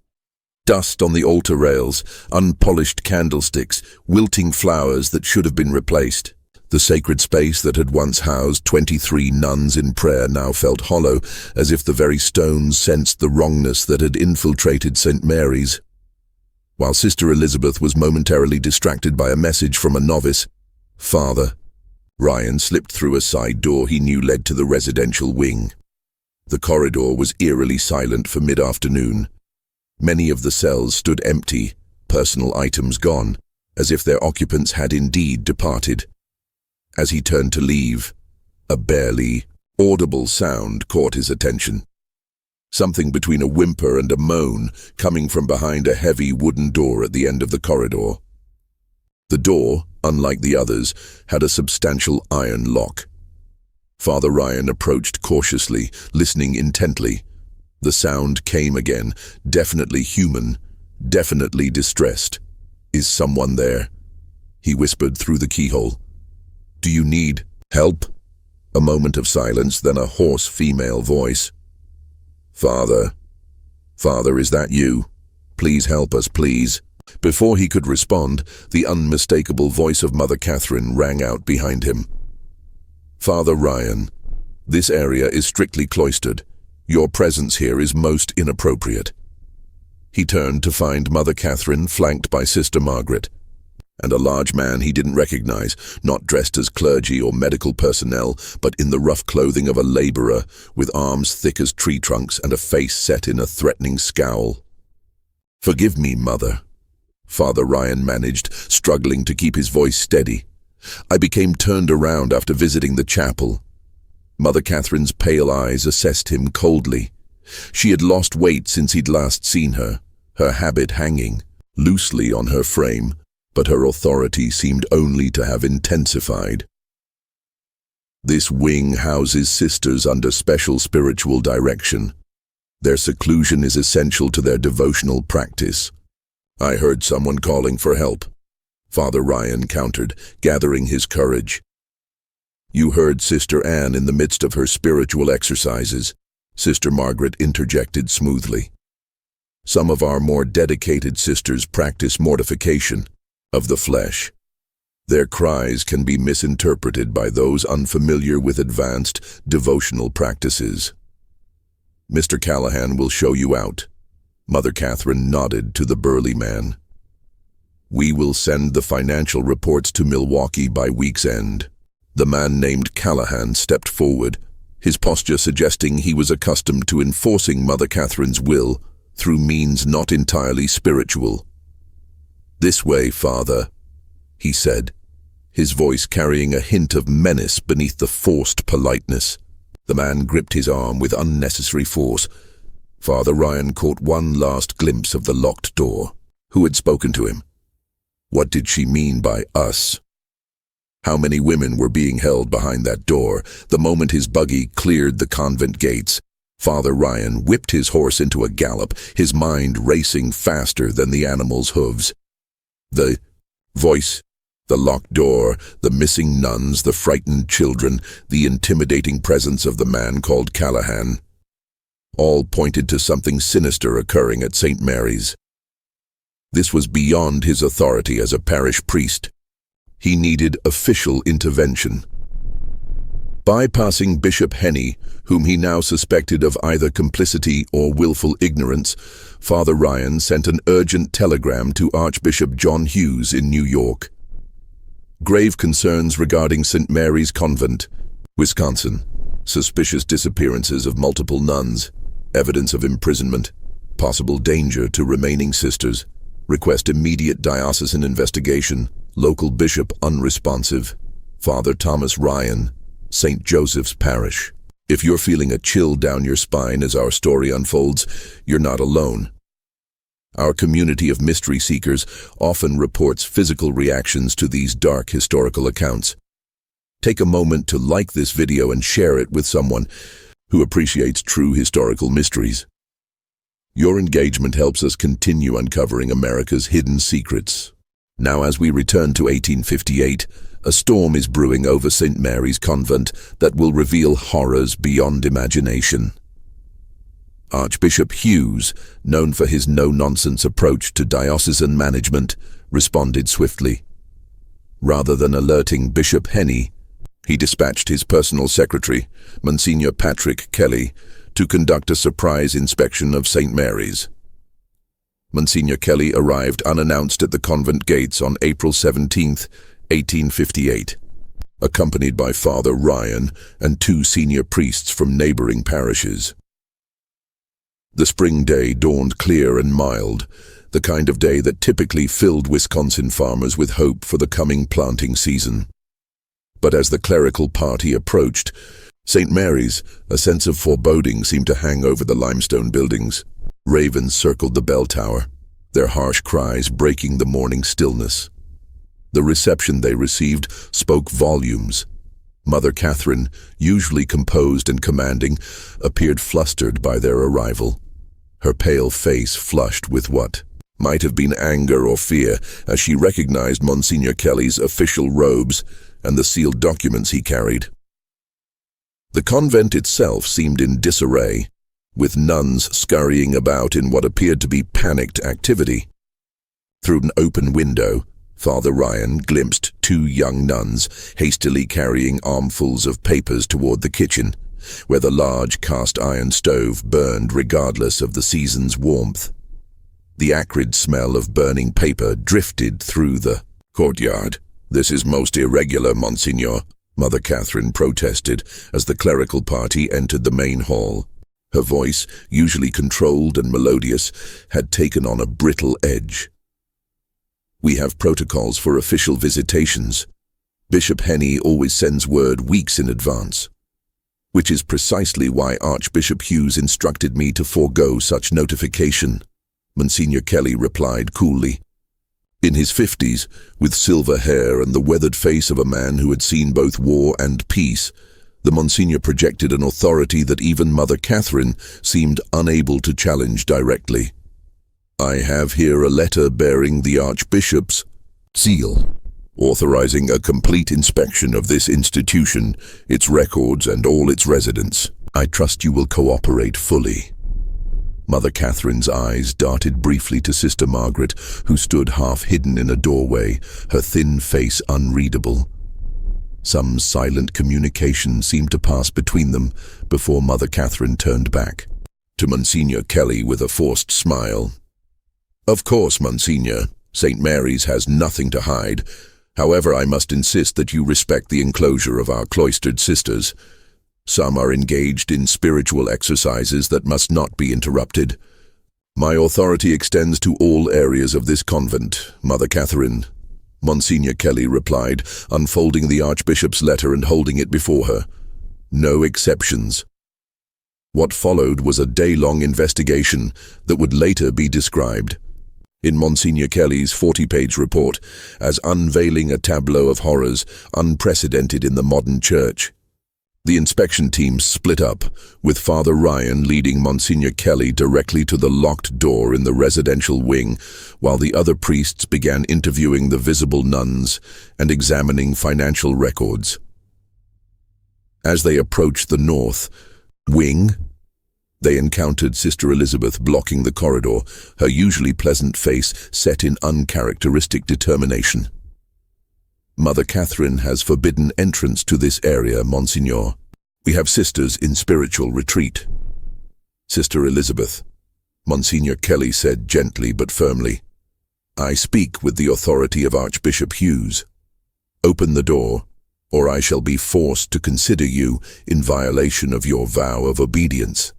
Dust on the altar rails, unpolished candlesticks, wilting flowers that should have been replaced. The sacred space that had once housed 23 nuns in prayer now felt hollow, as if the very stones sensed the wrongness that had infiltrated St. Mary's. While Sister Elizabeth was momentarily distracted by a message from a novice, Father Ryan slipped through a side door he knew led to the residential wing. The corridor was eerily silent for mid-afternoon. Many of the cells stood empty, personal items gone, as if their occupants had indeed departed. As he turned to leave, a barely audible sound caught his attention. Something between a whimper and a moan coming from behind a heavy wooden door at the end of the corridor. The door, unlike the others, had a substantial iron lock. Father Ryan approached cautiously, listening intently. The sound came again, definitely human, definitely distressed. "Is someone there?" he whispered through the keyhole. "Do you need help?" A moment of silence, then a hoarse female voice. Father, is that you? Please help us, please." Before he could respond, the unmistakable voice of Mother Catherine rang out behind him. "Father Ryan, this area is strictly cloistered. Your presence here is most inappropriate." He turned to find Mother Catherine flanked by Sister Margaret, and a large man he didn't recognize, not dressed as clergy or medical personnel, but in the rough clothing of a laborer, with arms thick as tree trunks and a face set in a threatening scowl. "Forgive me, Mother," Father Ryan managed, struggling to keep his voice steady. "I became turned around after visiting the chapel." Mother Catherine's pale eyes assessed him coldly. She had lost weight since he'd last seen her, her habit hanging loosely on her frame, but her authority seemed only to have intensified. "This wing houses sisters under special spiritual direction. Their seclusion is essential to their devotional practice. I heard someone calling for help," Father Ryan countered, gathering his courage. "You heard Sister Anne in the midst of her spiritual exercises," Sister Margaret interjected smoothly. "Some of our more dedicated sisters practice mortification of the flesh." Their cries can be misinterpreted by those unfamiliar with advanced devotional practices. "Mr. Callahan will show you out." Mother Catherine nodded to the burly man. "We will send the financial reports to Milwaukee by week's end." The man named Callahan stepped forward, his posture suggesting he was accustomed to enforcing Mother Catherine's will through means not entirely spiritual. "This way, Father," he said, his voice carrying a hint of menace beneath the forced politeness. The man gripped his arm with unnecessary force. Father Ryan caught one last glimpse of the locked door. Who had spoken to him? What did she mean by us? How many women were being held behind that door? The moment his buggy cleared the convent gates, Father Ryan whipped his horse into a gallop, his mind racing faster than the animal's hooves. The voice, the locked door, the missing nuns, the frightened children, the intimidating presence of the man called Callahan, all pointed to something sinister occurring at St. Mary's. This was beyond his authority as a parish priest. He needed official intervention. Bypassing Bishop Henny, whom he now suspected of either complicity or willful ignorance, Father Ryan sent an urgent telegram to Archbishop John Hughes in New York. Grave concerns regarding St. Mary's Convent, Wisconsin. Suspicious disappearances of multiple nuns. Evidence of imprisonment. Possible danger to remaining sisters. Request immediate diocesan investigation. Local bishop unresponsive. Father Thomas Ryan, St. Joseph's Parish. If you're feeling a chill down your spine as our story unfolds, you're not alone. Our community of mystery seekers often reports physical reactions to these dark historical accounts. Take a moment to like this video and share it with someone who appreciates true historical mysteries. Your engagement helps us continue uncovering America's hidden secrets. Now, as we return to 1858, a storm is brewing over St. Mary's Convent that will reveal horrors beyond imagination. Archbishop Hughes, known for his no-nonsense approach to diocesan management, responded swiftly. Rather than alerting Bishop Henny, he dispatched his personal secretary, Monsignor Patrick Kelly, to conduct a surprise inspection of St. Mary's. Monsignor Kelly arrived unannounced at the convent gates on April 17, 1858, accompanied by Father Ryan and two senior priests from neighboring parishes. The spring day dawned clear and mild, the kind of day that typically filled Wisconsin farmers with hope for the coming planting season. But as the clerical party approached St. Mary's, a sense of foreboding seemed to hang over the limestone buildings. Ravens circled the bell tower, their harsh cries breaking the morning stillness. The reception they received spoke volumes. Mother Catherine, usually composed and commanding, appeared flustered by their arrival. Her pale face flushed with what might have been anger or fear as she recognized Monsignor Kelly's official robes and the sealed documents he carried. The convent itself seemed in disarray, with nuns scurrying about in what appeared to be panicked activity. Through an open window, Father Ryan glimpsed two young nuns hastily carrying armfuls of papers toward the kitchen, where the large cast-iron stove burned regardless of the season's warmth. The acrid smell of burning paper drifted through the courtyard. "This is most irregular, Monsignor," Mother Catherine protested as the clerical party entered the main hall. Her voice, usually controlled and melodious, had taken on a brittle edge. "We have protocols for official visitations. Bishop Henny always sends word weeks in advance, which is precisely why Archbishop Hughes instructed me to forego such notification," Monsignor Kelly replied coolly. In his 50s, with silver hair and the weathered face of a man who had seen both war and peace, the Monsignor projected an authority that even Mother Catherine seemed unable to challenge directly. "I have here a letter bearing the Archbishop's seal, authorizing a complete inspection of this institution, its records, and all its residents. I trust you will cooperate fully." Mother Catherine's eyes darted briefly to Sister Margaret, who stood half-hidden in a doorway, her thin face unreadable. Some silent communication seemed to pass between them before Mother Catherine turned back to Monsignor Kelly with a forced smile. "Of course, Monsignor. St. Mary's has nothing to hide. However, I must insist that you respect the enclosure of our cloistered sisters. Some are engaged in spiritual exercises that must not be interrupted. My authority extends to all areas of this convent, Mother Catherine," Monsignor Kelly replied, unfolding the Archbishop's letter and holding it before her. "No exceptions." What followed was a day-long investigation that would later be described in Monsignor Kelly's 40-page report as unveiling a tableau of horrors unprecedented in the modern church. The inspection team split up, with Father Ryan leading Monsignor Kelly directly to the locked door in the residential wing, while the other priests began interviewing the visible nuns and examining financial records. As they approached the north wing, they encountered Sister Elizabeth blocking the corridor, her usually pleasant face set in uncharacteristic determination. "Mother Catherine has forbidden entrance to this area, Monsignor. We have sisters in spiritual retreat." "Sister Elizabeth," Monsignor Kelly said gently but firmly, "I speak with the authority of Archbishop Hughes. Open the door, or I shall be forced to consider you in violation of your vow of obedience."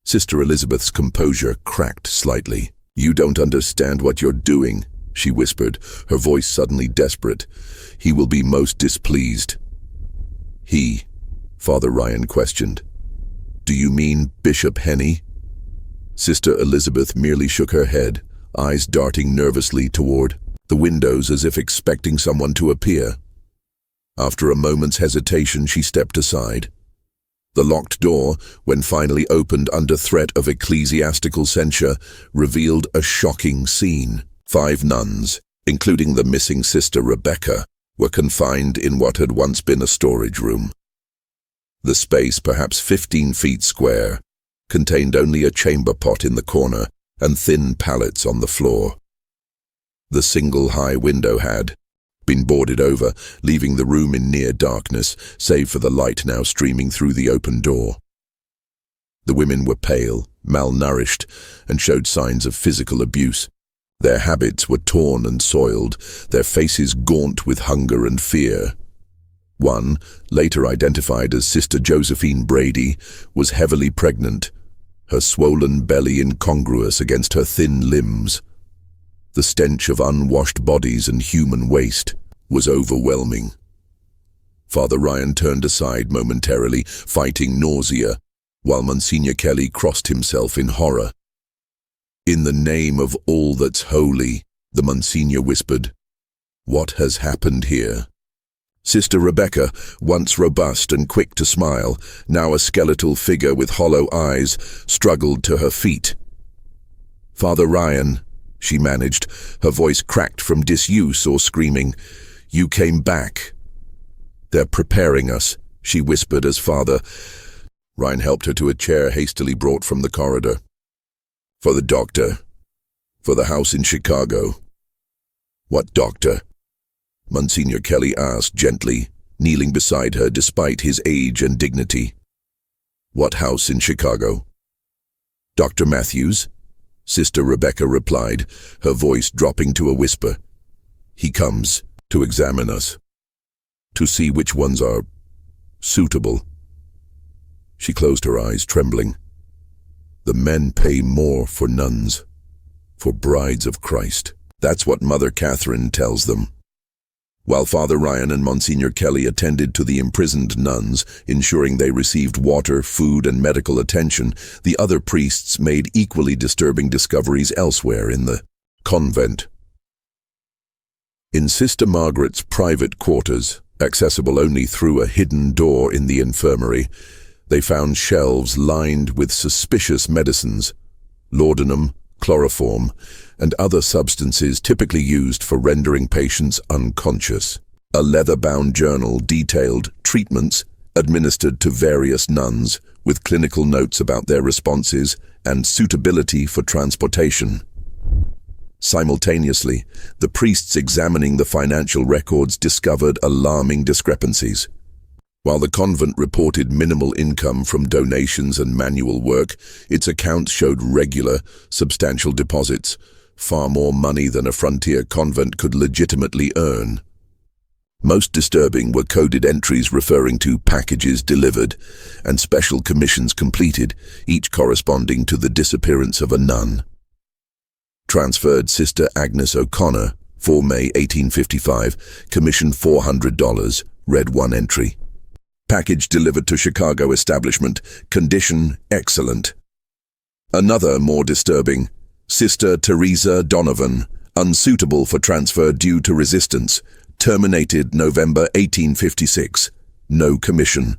Sister Elizabeth's composure cracked slightly. "You don't understand what you're doing," she whispered, her voice suddenly desperate. "He will be most displeased." "He?" Father Ryan questioned. "Do you mean Bishop Henny?" Sister Elizabeth merely shook her head, eyes darting nervously toward the windows as if expecting someone to appear. After a moment's hesitation, she stepped aside. The locked door, when finally opened under threat of ecclesiastical censure, revealed a shocking scene. 5 nuns, including the missing Sister Rebecca, were confined in what had once been a storage room. The space, perhaps 15 feet square, contained only a chamber pot in the corner and thin pallets on the floor. The single high window had been boarded over, leaving the room in near darkness, save for the light now streaming through the open door. The women were pale, malnourished, and showed signs of physical abuse. Their habits were torn and soiled, their faces gaunt with hunger and fear. One, later identified as Sister Josephine Brady, was heavily pregnant, her swollen belly incongruous against her thin limbs. The stench of unwashed bodies and human waste was overwhelming. Father Ryan turned aside momentarily, fighting nausea, while Monsignor Kelly crossed himself in horror. "In the name of all that's holy," the Monsignor whispered, "what has happened here?" Sister Rebecca, once robust and quick to smile, now a skeletal figure with hollow eyes, struggled to her feet. "Father Ryan," she managed, her voice cracked from disuse or screaming, "you came back." "They're preparing us," she whispered as Father Ryan helped her to a chair hastily brought from the corridor. "For the doctor. For the house in Chicago." "What doctor?" Monsignor Kelly asked gently, kneeling beside her despite his age and dignity. "What house in Chicago?" "Dr. Matthews," Sister Rebecca replied, her voice dropping to a whisper. "He comes to examine us, to see which ones are suitable." She closed her eyes, trembling. "The men pay more for nuns, for brides of Christ. That's what Mother Catherine tells them." While Father Ryan and Monsignor Kelly attended to the imprisoned nuns, ensuring they received water, food, and medical attention, the other priests made equally disturbing discoveries elsewhere in the convent. In Sister Margaret's private quarters, accessible only through a hidden door in the infirmary, they found shelves lined with suspicious medicines, laudanum, chloroform, and other substances typically used for rendering patients unconscious. A leather-bound journal detailed treatments, administered to various nuns, with clinical notes about their responses and suitability for transportation. Simultaneously, the priests examining the financial records discovered alarming discrepancies. While the convent reported minimal income from donations and manual work, its accounts showed regular, substantial deposits, far more money than a frontier convent could legitimately earn. Most disturbing were coded entries referring to packages delivered and special commissions completed, each corresponding to the disappearance of a nun. Transferred Sister Agnes O'Connor, 4 May 1855, commission $400, read one entry. Package delivered to Chicago establishment, condition excellent. Another more disturbing, Sister Teresa Donovan, unsuitable for transfer due to resistance, terminated November 1856, no commission.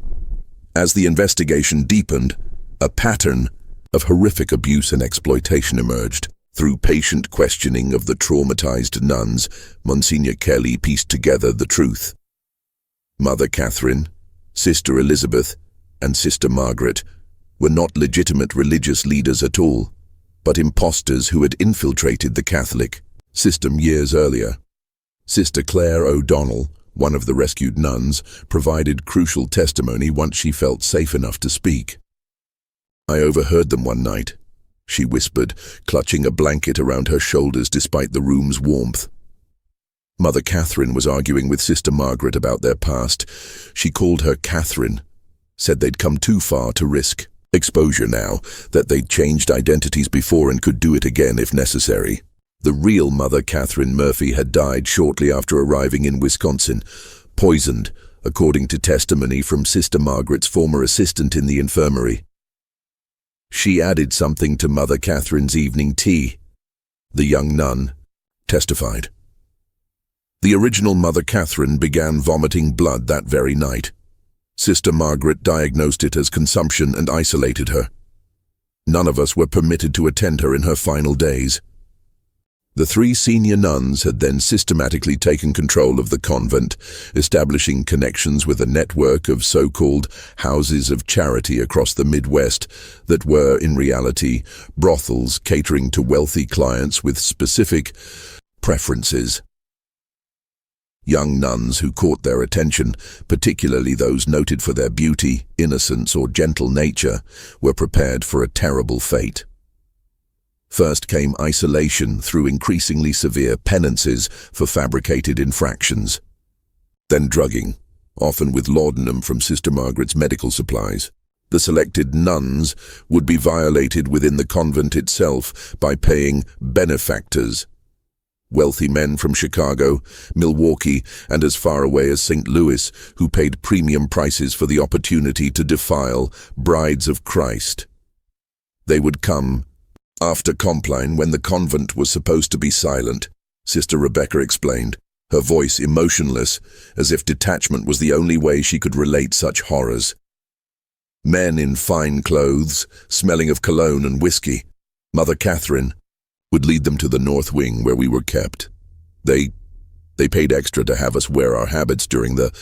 As the investigation deepened, a pattern of horrific abuse and exploitation emerged. Through patient questioning of the traumatized nuns, Monsignor Kelly pieced together the truth. Mother Catherine, Sister Elizabeth, and Sister Margaret were not legitimate religious leaders at all, but impostors who had infiltrated the Catholic system years earlier. Sister Claire O'Donnell, one of the rescued nuns, provided crucial testimony once she felt safe enough to speak. "I overheard them one night," she whispered, clutching a blanket around her shoulders despite the room's warmth. Mother Catherine was arguing with Sister Margaret about their past. She called her Catherine, said they'd come too far to risk exposure now, that they'd changed identities before and could do it again if necessary. The real Mother Catherine Murphy had died shortly after arriving in Wisconsin, poisoned, according to testimony from Sister Margaret's former assistant in the infirmary. She added something to Mother Catherine's evening tea, the young nun testified. The original Mother Catherine began vomiting blood that very night. Sister Margaret diagnosed it as consumption and isolated her. None of us were permitted to attend her in her final days. The 3 senior nuns had then systematically taken control of the convent, establishing connections with a network of so-called houses of charity across the Midwest that were, in reality, brothels catering to wealthy clients with specific preferences. Young nuns who caught their attention, particularly those noted for their beauty, innocence, or gentle nature, were prepared for a terrible fate. First came isolation through increasingly severe penances for fabricated infractions. Then drugging, often with laudanum from Sister Margaret's medical supplies. The selected nuns would be violated within the convent itself by paying benefactors, wealthy men from Chicago, Milwaukee, and as far away as St. Louis, who paid premium prices for the opportunity to defile brides of Christ. They would come after Compline when the convent was supposed to be silent, Sister Rebecca explained, her voice emotionless, as if detachment was the only way she could relate such horrors. Men in fine clothes, smelling of cologne and whiskey, Mother Catherine, would lead them to the north wing where we were kept. They paid extra to have us wear our habits during the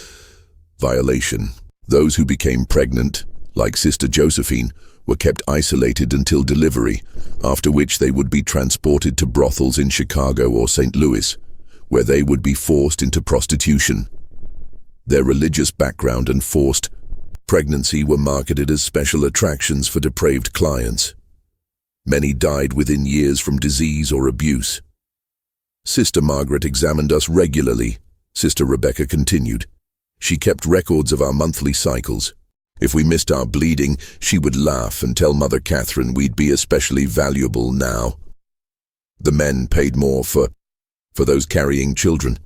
violation. Those who became pregnant, like Sister Josephine, were kept isolated until delivery, after which they would be transported to brothels in Chicago or St. Louis, where they would be forced into prostitution. Their religious background and forced pregnancy were marketed as special attractions for depraved clients. Many died within years from disease or abuse. Sister Margaret examined us regularly, Sister Rebecca continued. She kept records of our monthly cycles. If we missed our bleeding, she would laugh and tell Mother Catherine we'd be especially valuable now. The men paid more for those carrying children.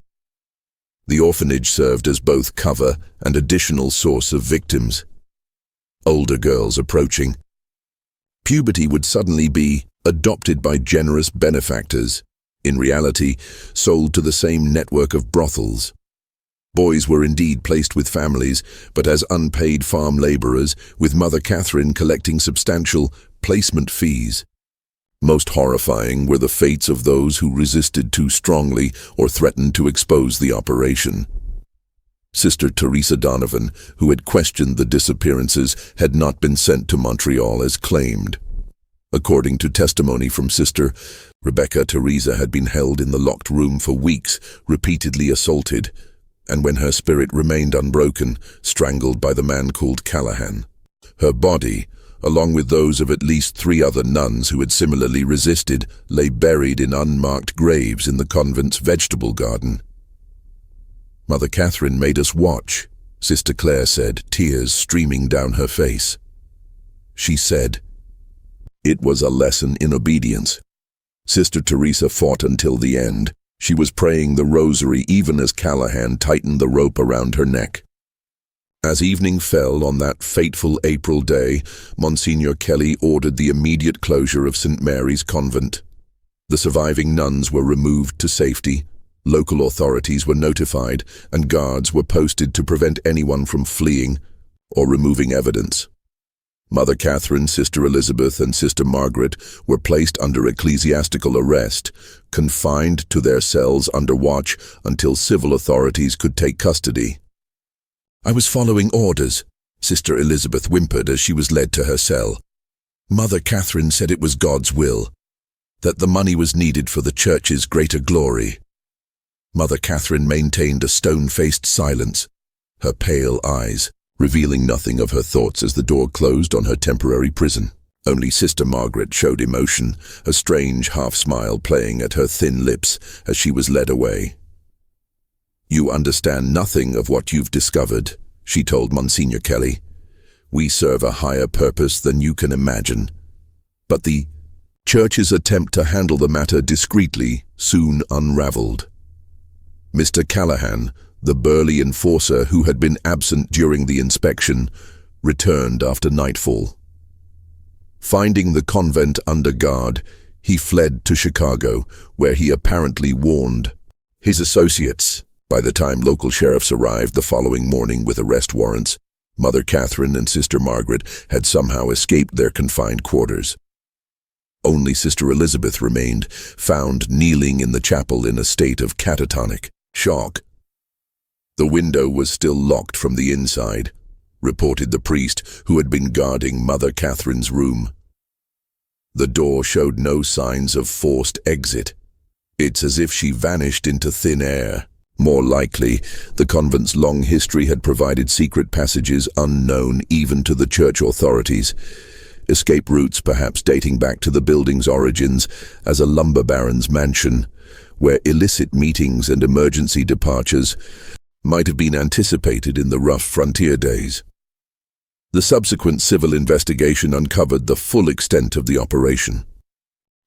The orphanage served as both cover and additional source of victims. Older girls approaching puberty would suddenly be adopted by generous benefactors, in reality sold to the same network of brothels. Boys were indeed placed with families, but as unpaid farm laborers, with Mother Catherine collecting substantial placement fees. Most horrifying were the fates of those who resisted too strongly or threatened to expose the operation. Sister Teresa Donovan, who had questioned the disappearances, had not been sent to Montreal as claimed. According to testimony from Sister Rebecca, Teresa had been held in the locked room for weeks, repeatedly assaulted, and when her spirit remained unbroken, strangled by the man called Callahan. Her body, along with those of at least 3 other nuns who had similarly resisted, lay buried in unmarked graves in the convent's vegetable garden. "Mother Catherine made us watch," Sister Claire said, tears streaming down her face. She said, "It was a lesson in obedience." Sister Teresa fought until the end. She was praying the rosary even as Callahan tightened the rope around her neck. As evening fell on that fateful April day, Monsignor Kelly ordered the immediate closure of St. Mary's Convent. The surviving nuns were removed to safety, local authorities were notified, and guards were posted to prevent anyone from fleeing or removing evidence. Mother Catherine, Sister Elizabeth, and Sister Margaret were placed under ecclesiastical arrest, confined to their cells under watch until civil authorities could take custody. "I was following orders," Sister Elizabeth whimpered as she was led to her cell. "Mother Catherine said it was God's will, that the money was needed for the church's greater glory." Mother Catherine maintained a stone-faced silence, her pale eyes revealing nothing of her thoughts as the door closed on her temporary prison. Only Sister Margaret showed emotion, a strange half-smile playing at her thin lips as she was led away. "You understand nothing of what you've discovered," she told Monsignor Kelly. "We serve a higher purpose than you can imagine." But the church's attempt to handle the matter discreetly soon unraveled. Mr. Callahan, the burly enforcer who had been absent during the inspection, returned after nightfall. Finding the convent under guard, he fled to Chicago, where he apparently warned his associates. By the time local sheriffs arrived the following morning with arrest warrants, Mother Catherine and Sister Margaret had somehow escaped their confined quarters. Only Sister Elizabeth remained, found kneeling in the chapel in a state of catatonic shock. "The window was still locked from the inside," reported the priest who had been guarding Mother Catherine's room. "The door showed no signs of forced exit. It's as if she vanished into thin air." More likely, the convent's long history had provided secret passages unknown even to the church authorities. Escape routes perhaps dating back to the building's origins as a lumber baron's mansion, where illicit meetings and emergency departures might have been anticipated in the rough frontier days. The subsequent civil investigation uncovered the full extent of the operation.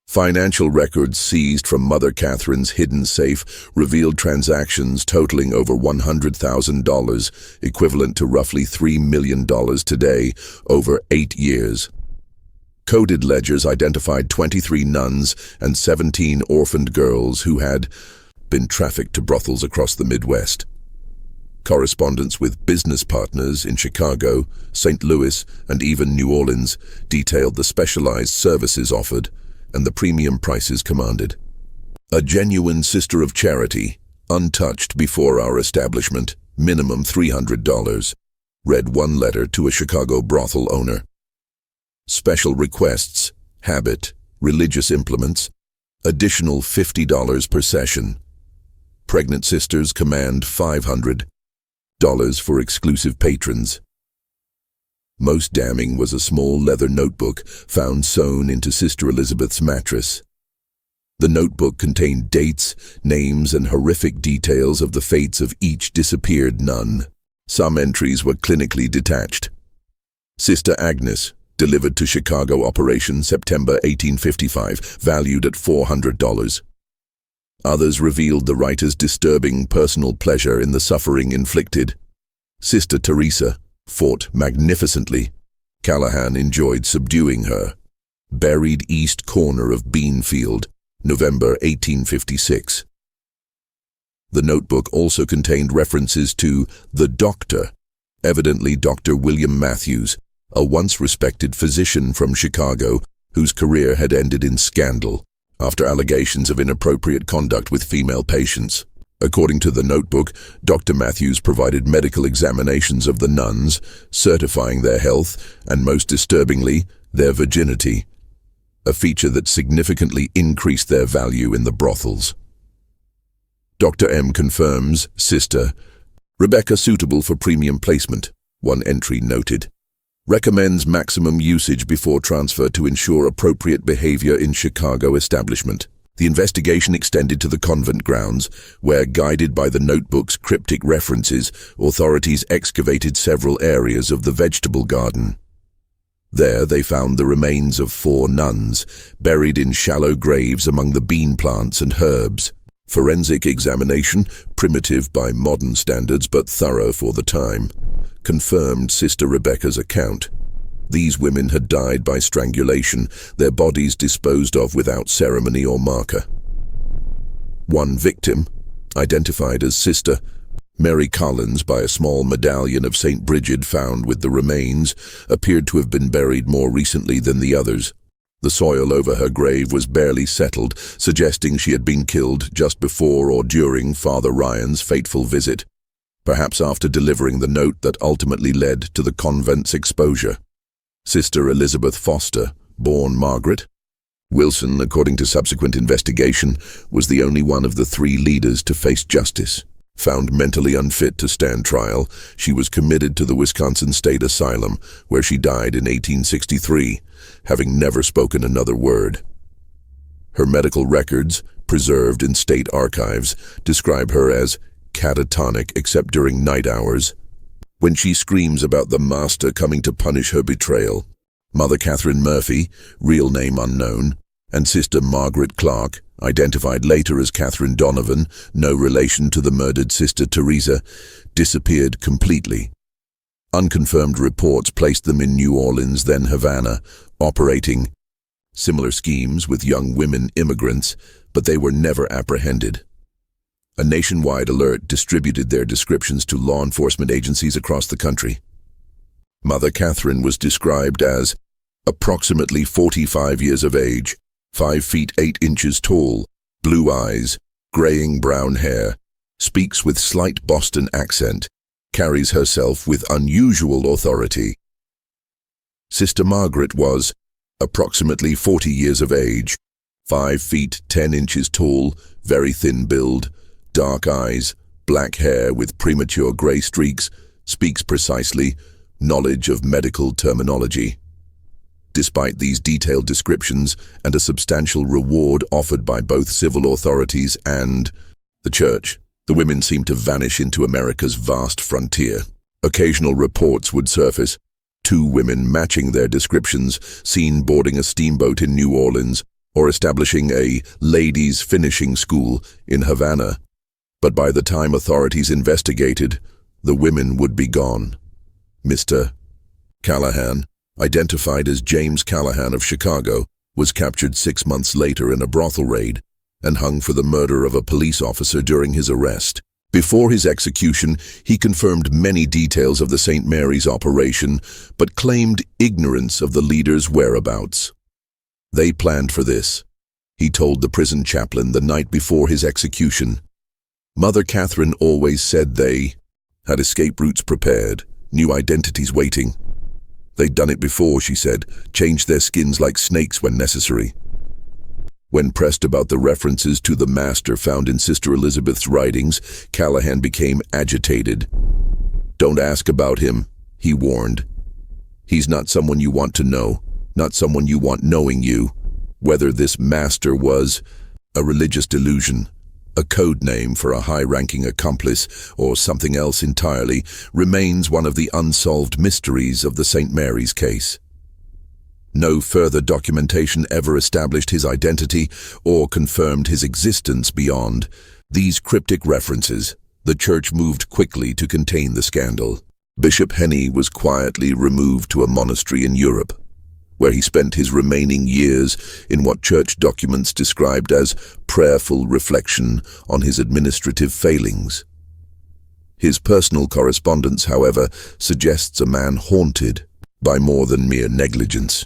Financial records seized from Mother Catherine's hidden safe revealed transactions totaling over $100,000, equivalent to roughly $3 million today, over 8 years. Coded ledgers identified 23 nuns and 17 orphaned girls who had been trafficked to brothels across the Midwest. Correspondence with business partners in Chicago, St. Louis, and even New Orleans detailed the specialized services offered and the premium prices commanded. "A genuine sister of charity, untouched before our establishment, minimum $300, read one letter to a Chicago brothel owner. Special requests, habit, religious implements, additional $50 per session. Pregnant sisters command $500 for exclusive patrons." Most damning was a small leather notebook found sewn into Sister Elizabeth's mattress. The notebook contained dates, names, and horrific details of the fates of each disappeared nun. Some entries were clinically detached. Sister Agnes, delivered to Chicago Operation September 1855, valued at $400. Others revealed the writer's disturbing personal pleasure in the suffering inflicted. Sister Teresa fought magnificently. Callahan enjoyed subduing her. Buried east corner of Beanfield, November 1856. The notebook also contained references to the doctor, evidently Dr. William Matthews, a once respected physician from Chicago whose career had ended in scandal after allegations of inappropriate conduct with female patients. According to the notebook, Dr. Matthews provided medical examinations of the nuns, certifying their health and, most disturbingly, their virginity, a feature that significantly increased their value in the brothels. Dr. M confirms, Sister Rebecca suitable for premium placement, one entry noted. Recommends maximum usage before transfer to ensure appropriate behavior in Chicago establishment. The investigation extended to the convent grounds, where, guided by the notebook's cryptic references, authorities excavated several areas of the vegetable garden. There they found the remains of 4 nuns, buried in shallow graves among the bean plants and herbs. Forensic examination, primitive by modern standards but thorough for the time, confirmed Sister Rebecca's account. These women had died by strangulation, their bodies disposed of without ceremony or marker. One victim, identified as Sister Mary Collins by a small medallion of St. Bridget found with the remains, appeared to have been buried more recently than the others. The soil over her grave was barely settled, suggesting she had been killed just before or during Father Ryan's fateful visit, perhaps after delivering the note that ultimately led to the convent's exposure. Sister Elizabeth Foster, born Margaret Wilson, according to subsequent investigation, was the only one of the 3 leaders to face justice. Found mentally unfit to stand trial, she was committed to the Wisconsin State Asylum, where she died in 1863, having never spoken another word. Her medical records, preserved in state archives, describe her as catatonic except during night hours, when she screams about the master coming to punish her betrayal. Mother Catherine Murphy, real name unknown, and Sister Margaret Clark, identified later as Catherine Donovan, no relation to the murdered Sister Teresa, disappeared completely. Unconfirmed reports placed them in New Orleans, then Havana, operating similar schemes with young women immigrants, but they were never apprehended. A nationwide alert distributed their descriptions to law enforcement agencies across the country. Mother Catherine was described as approximately 45 years of age, 5 feet 8 inches tall, blue eyes, graying brown hair, speaks with slight Boston accent, carries herself with unusual authority. Sister Margaret was approximately 40 years of age, 5 feet 10 inches tall, very thin build, dark eyes, black hair with premature gray streaks, speaks precisely, knowledge of medical terminology. Despite these detailed descriptions and a substantial reward offered by both civil authorities and the church, the women seemed to vanish into America's vast frontier. Occasional reports would surface, 2 women matching their descriptions, seen boarding a steamboat in New Orleans or establishing a ladies' finishing school in Havana. But by the time authorities investigated, the women would be gone. Mr. Callahan, identified as James Callahan of Chicago, was captured 6 months later in a brothel raid and hung for the murder of a police officer during his arrest. Before his execution, he confirmed many details of the St. Mary's operation, but claimed ignorance of the leaders' whereabouts. They planned for this, he told the prison chaplain the night before his execution. Mother Catherine always said they had escape routes prepared, new identities waiting. They'd done it before, she said, changed their skins like snakes when necessary. When pressed about the references to the master found in Sister Elizabeth's writings, Callahan became agitated. "Don't ask about him," he warned. "He's not someone you want to know, not someone you want knowing you." Whether this master was a religious delusion, a code name for a high-ranking accomplice, or something else entirely, remains one of the unsolved mysteries of the St. Mary's case. No further documentation ever established his identity or confirmed his existence beyond these cryptic references. The church moved quickly to contain the scandal. Bishop Henney was quietly removed to a monastery in Europe, where he spent his remaining years in what church documents described as prayerful reflection on his administrative failings. His personal correspondence, however, suggests a man haunted by more than mere negligence.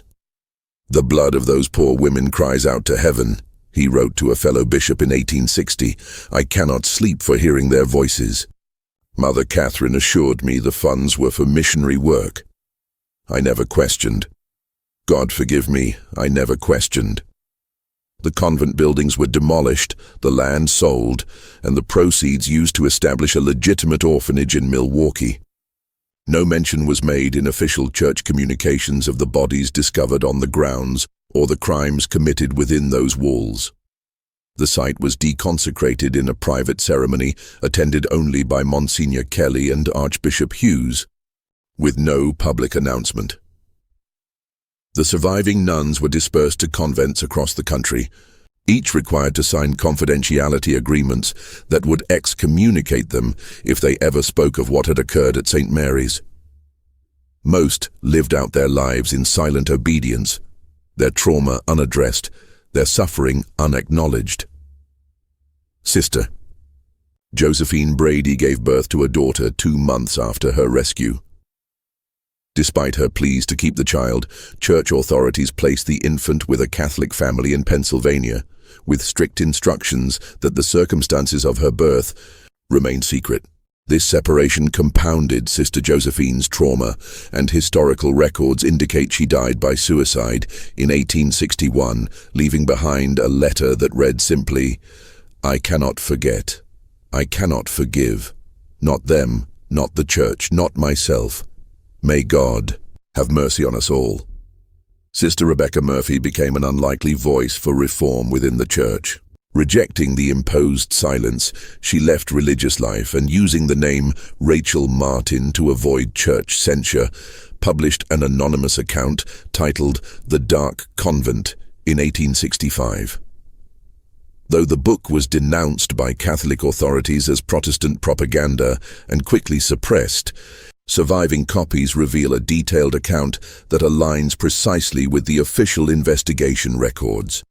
"The blood of those poor women cries out to heaven," He wrote to a fellow bishop in 1860, "I cannot sleep for hearing their voices. Mother Catherine assured me the funds were for missionary work. I never questioned. God forgive me, I never questioned." The convent buildings were demolished, the land sold, and the proceeds used to establish a legitimate orphanage in Milwaukee. No mention was made in official church communications of the bodies discovered on the grounds or the crimes committed within those walls. The site was deconsecrated in a private ceremony attended only by Monsignor Kelly and Archbishop Hughes, with no public announcement. The surviving nuns were dispersed to convents across the country, each required to sign confidentiality agreements that would excommunicate them if they ever spoke of what had occurred at St. Mary's. Most lived out their lives in silent obedience, their trauma unaddressed, their suffering unacknowledged. Sister Josephine Brady gave birth to a daughter 2 months after her rescue. Despite her pleas to keep the child, church authorities placed the infant with a Catholic family in Pennsylvania, with strict instructions that the circumstances of her birth remain secret. This separation compounded Sister Josephine's trauma, and historical records indicate she died by suicide in 1861, leaving behind a letter that read simply, "I cannot forget. I cannot forgive. Not them, not the church, not myself. May God have mercy on us all." Sister Rebecca Murphy became an unlikely voice for reform within the church. Rejecting the imposed silence, she left religious life and, using the name Rachel Martin to avoid church censure, published an anonymous account titled The Dark Convent in 1865. Though the book was denounced by Catholic authorities as Protestant propaganda and quickly suppressed, surviving copies reveal a detailed account that aligns precisely with the official investigation records.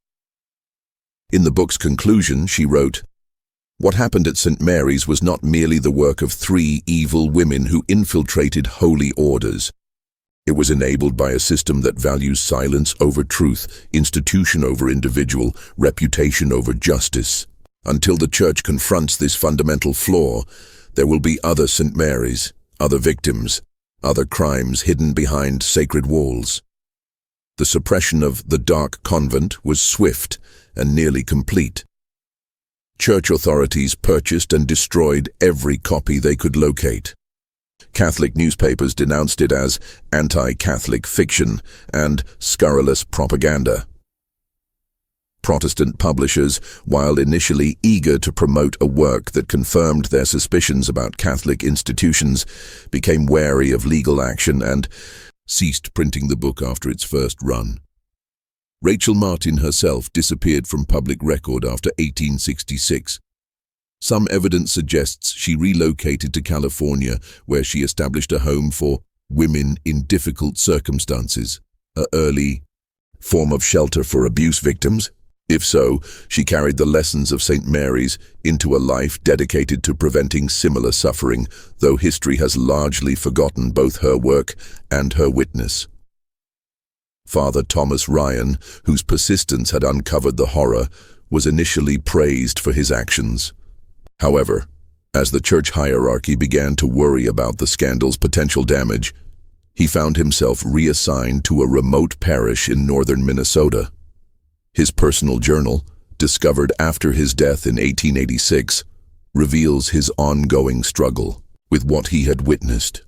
In the book's conclusion, she wrote, "What happened at St. Mary's was not merely the work of 3 evil women who infiltrated holy orders. It was enabled by a system that values silence over truth, institution over individual, reputation over justice. Until the church confronts this fundamental flaw, there will be other St. Mary's, other victims, other crimes hidden behind sacred walls." The suppression of the Dark Convent was swift and nearly complete. Church authorities purchased and destroyed every copy they could locate. Catholic newspapers denounced it as anti-Catholic fiction and scurrilous propaganda. Protestant publishers, while initially eager to promote a work that confirmed their suspicions about Catholic institutions, became wary of legal action and ceased printing the book after its first run. Rachel Martin herself disappeared from public record after 1866. Some evidence suggests she relocated to California, where she established a home for women in difficult circumstances, an early form of shelter for abuse victims. If so, she carried the lessons of St. Mary's into a life dedicated to preventing similar suffering, though history has largely forgotten both her work and her witness. Father Thomas Ryan, whose persistence had uncovered the horror, was initially praised for his actions. However, as the church hierarchy began to worry about the scandal's potential damage, he found himself reassigned to a remote parish in northern Minnesota. His personal journal, discovered after his death in 1886, reveals his ongoing struggle with what he had witnessed.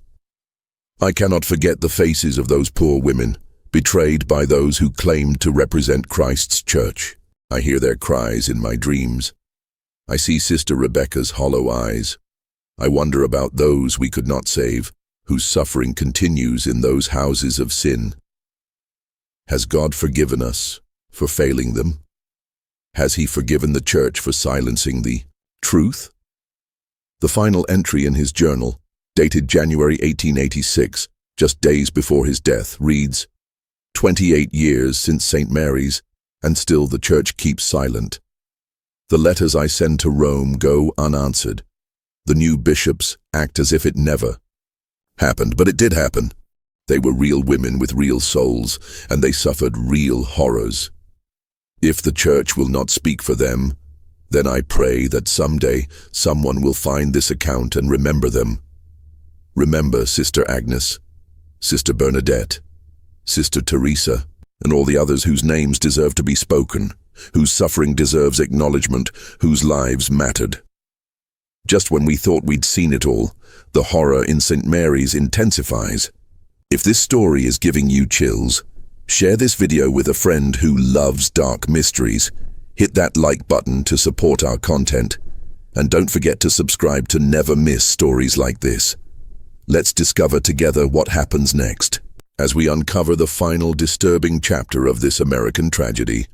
"I cannot forget the faces of those poor women, betrayed by those who claimed to represent Christ's church. I hear their cries in my dreams. I see Sister Rebecca's hollow eyes. I wonder about those we could not save, whose suffering continues in those houses of sin. Has God forgiven us for failing them? Has He forgiven the church for silencing the truth?" The final entry in his journal, dated January 1886, just days before his death, reads, 28 years since St. Mary's, and still the church keeps silent. The letters I send to Rome go unanswered. The new bishops act as if it never happened, but it did happen. They were real women with real souls, and they suffered real horrors. If the church will not speak for them, then I pray that someday someone will find this account and remember them. Remember Sister Agnes, Sister Bernadette, Sister Teresa, and all the others whose names deserve to be spoken, whose suffering deserves acknowledgement, whose lives mattered. Just when we thought we'd seen it all, the horror in St. Mary's intensifies. If this story is giving you chills, share this video with a friend who loves dark mysteries. Hit that like button to support our content, and don't forget to subscribe to never miss stories like this. Let's discover together what happens next, as we uncover the final disturbing chapter of this American tragedy.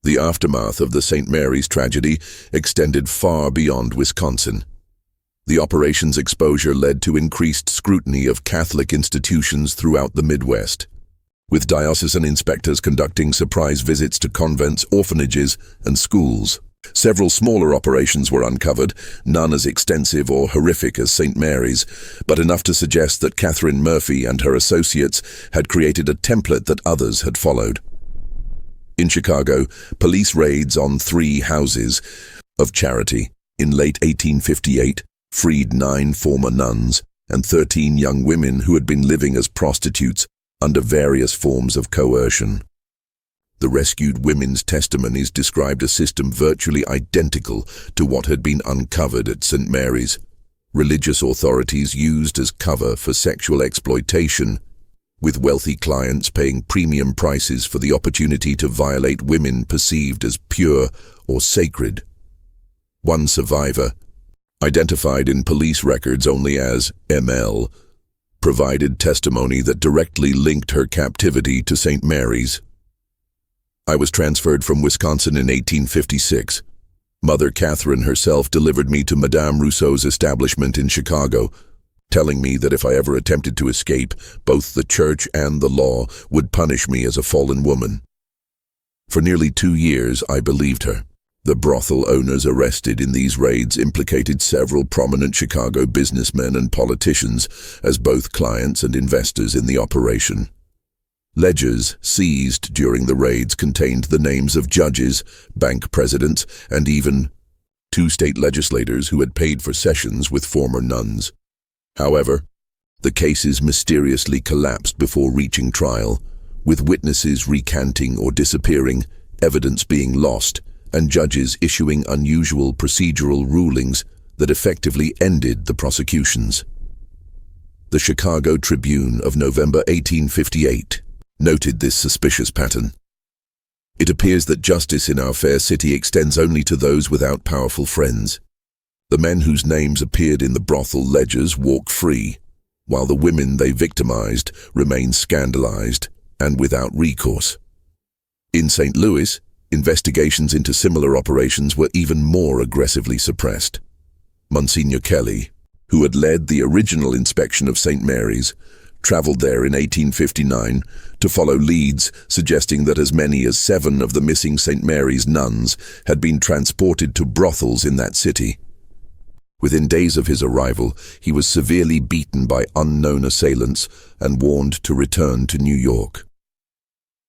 The aftermath of the St. Mary's tragedy extended far beyond Wisconsin. The operation's exposure led to increased scrutiny of Catholic institutions throughout the Midwest, with diocesan inspectors conducting surprise visits to convents, orphanages, and schools. Several smaller operations were uncovered, none as extensive or horrific as St. Mary's, but enough to suggest that Catherine Murphy and her associates had created a template that others had followed. In Chicago, police raids on 3 houses of charity in late 1858 freed 9 former nuns and 13 young women who had been living as prostitutes under various forms of coercion. The rescued women's testimonies described a system virtually identical to what had been uncovered at St. Mary's. Religious authorities used as cover for sexual exploitation, with wealthy clients paying premium prices for the opportunity to violate women perceived as pure or sacred. One survivor, identified in police records only as ML, provided testimony that directly linked her captivity to St. Mary's. I was transferred from Wisconsin in 1856. Mother Catherine herself delivered me to Madame Rousseau's establishment in Chicago, telling me that if I ever attempted to escape, both the church and the law would punish me as a fallen woman. For nearly 2 years, I believed her. The brothel owners arrested in these raids implicated several prominent Chicago businessmen and politicians as both clients and investors in the operation. Ledgers seized during the raids contained the names of judges, bank presidents, and even 2 state legislators who had paid for sessions with former nuns. However, the cases mysteriously collapsed before reaching trial, with witnesses recanting or disappearing, evidence being lost, and judges issuing unusual procedural rulings that effectively ended the prosecutions. The Chicago Tribune of November 1858 noted this suspicious pattern. It appears that justice in our fair city extends only to those without powerful friends. The men whose names appeared in the brothel ledgers walk free, while the women they victimized remain scandalized and without recourse. In St. Louis, investigations into similar operations were even more aggressively suppressed. Monsignor Kelly, who had led the original inspection of St. Mary's, traveled there in 1859 to follow leads suggesting that as many as 7 of the missing St. Mary's nuns had been transported to brothels in that city. Within days of his arrival, he was severely beaten by unknown assailants and warned to return to New York.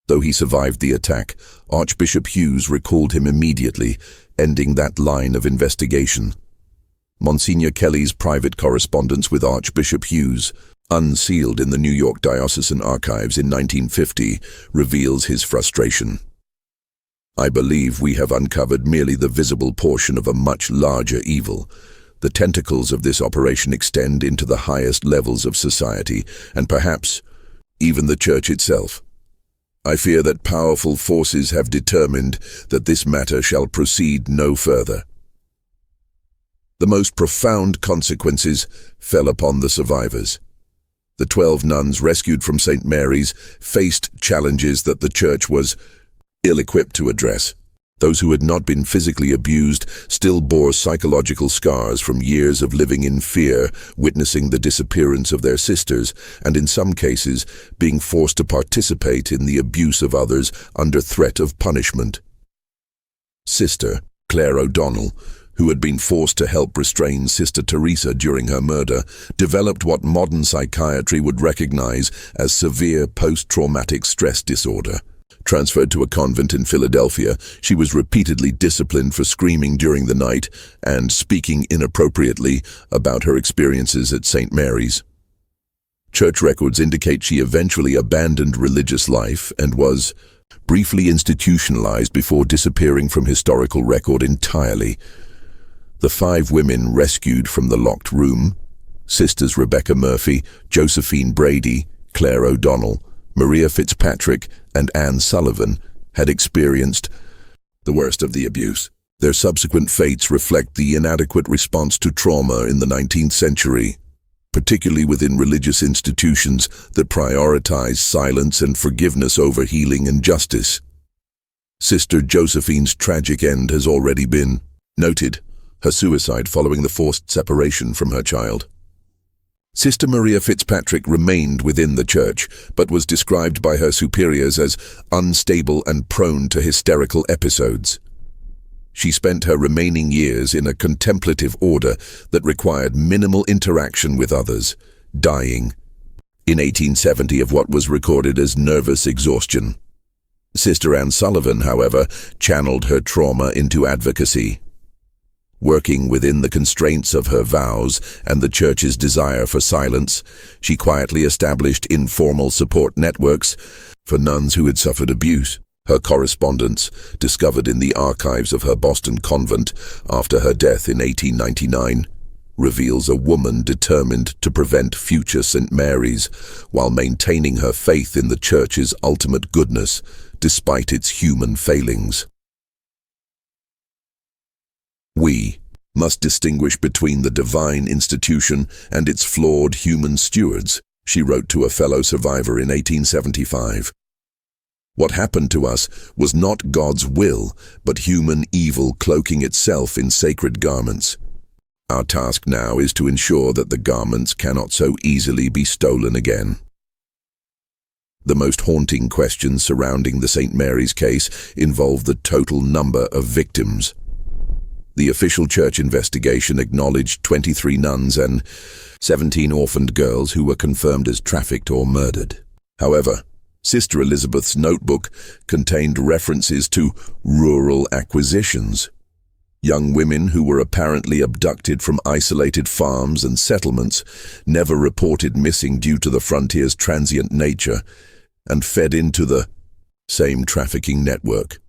Though he survived the attack, Archbishop Hughes recalled him immediately, ending that line of investigation. Monsignor Kelly's private correspondence with Archbishop Hughes, unsealed in the New York Diocesan Archives in 1950, reveals his frustration. I believe we have uncovered merely the visible portion of a much larger evil. The tentacles of this operation extend into the highest levels of society, and perhaps even the church itself. I fear that powerful forces have determined that this matter shall proceed no further. The most profound consequences fell upon the survivors. The 12 nuns rescued from St. Mary's faced challenges that the church was ill-equipped to address. Those who had not been physically abused still bore psychological scars from years of living in fear, witnessing the disappearance of their sisters, and in some cases being forced to participate in the abuse of others under threat of punishment. Sister Claire O'Donnell, who had been forced to help restrain Sister Teresa during her murder, developed what modern psychiatry would recognize as severe post-traumatic stress disorder. Transferred to a convent in Philadelphia, she was repeatedly disciplined for screaming during the night and speaking inappropriately about her experiences at St. Mary's. Church records indicate she eventually abandoned religious life and was briefly institutionalized before disappearing from historical record entirely. The 5 women rescued from the locked room, Sisters Rebecca Murphy, Josephine Brady, Claire O'Donnell, Maria Fitzpatrick, and Anne Sullivan, had experienced the worst of the abuse. Their subsequent fates reflect the inadequate response to trauma in the 19th century, particularly within religious institutions that prioritize silence and forgiveness over healing and justice. Sister Josephine's tragic end has already been noted, her suicide following the forced separation from her child. Sister Maria Fitzpatrick remained within the church, but was described by her superiors as unstable and prone to hysterical episodes. She spent her remaining years in a contemplative order that required minimal interaction with others, dying in 1870 of what was recorded as nervous exhaustion. Sister Anne Sullivan, however, channeled her trauma into advocacy. Working within the constraints of her vows and the Church's desire for silence, she quietly established informal support networks for nuns who had suffered abuse. Her correspondence, discovered in the archives of her Boston convent after her death in 1899, reveals a woman determined to prevent future St. Mary's while maintaining her faith in the Church's ultimate goodness despite its human failings. We must distinguish between the divine institution and its flawed human stewards, she wrote to a fellow survivor in 1875. What happened to us was not God's will, but human evil cloaking itself in sacred garments. Our task now is to ensure that the garments cannot so easily be stolen again. The most haunting questions surrounding the St. Mary's case involve the total number of victims. The official church investigation acknowledged 23 nuns and 17 orphaned girls who were confirmed as trafficked or murdered. However, Sister Elizabeth's notebook contained references to rural acquisitions. Young women who were apparently abducted from isolated farms and settlements, never reported missing due to the frontier's transient nature, and fed into the same trafficking network.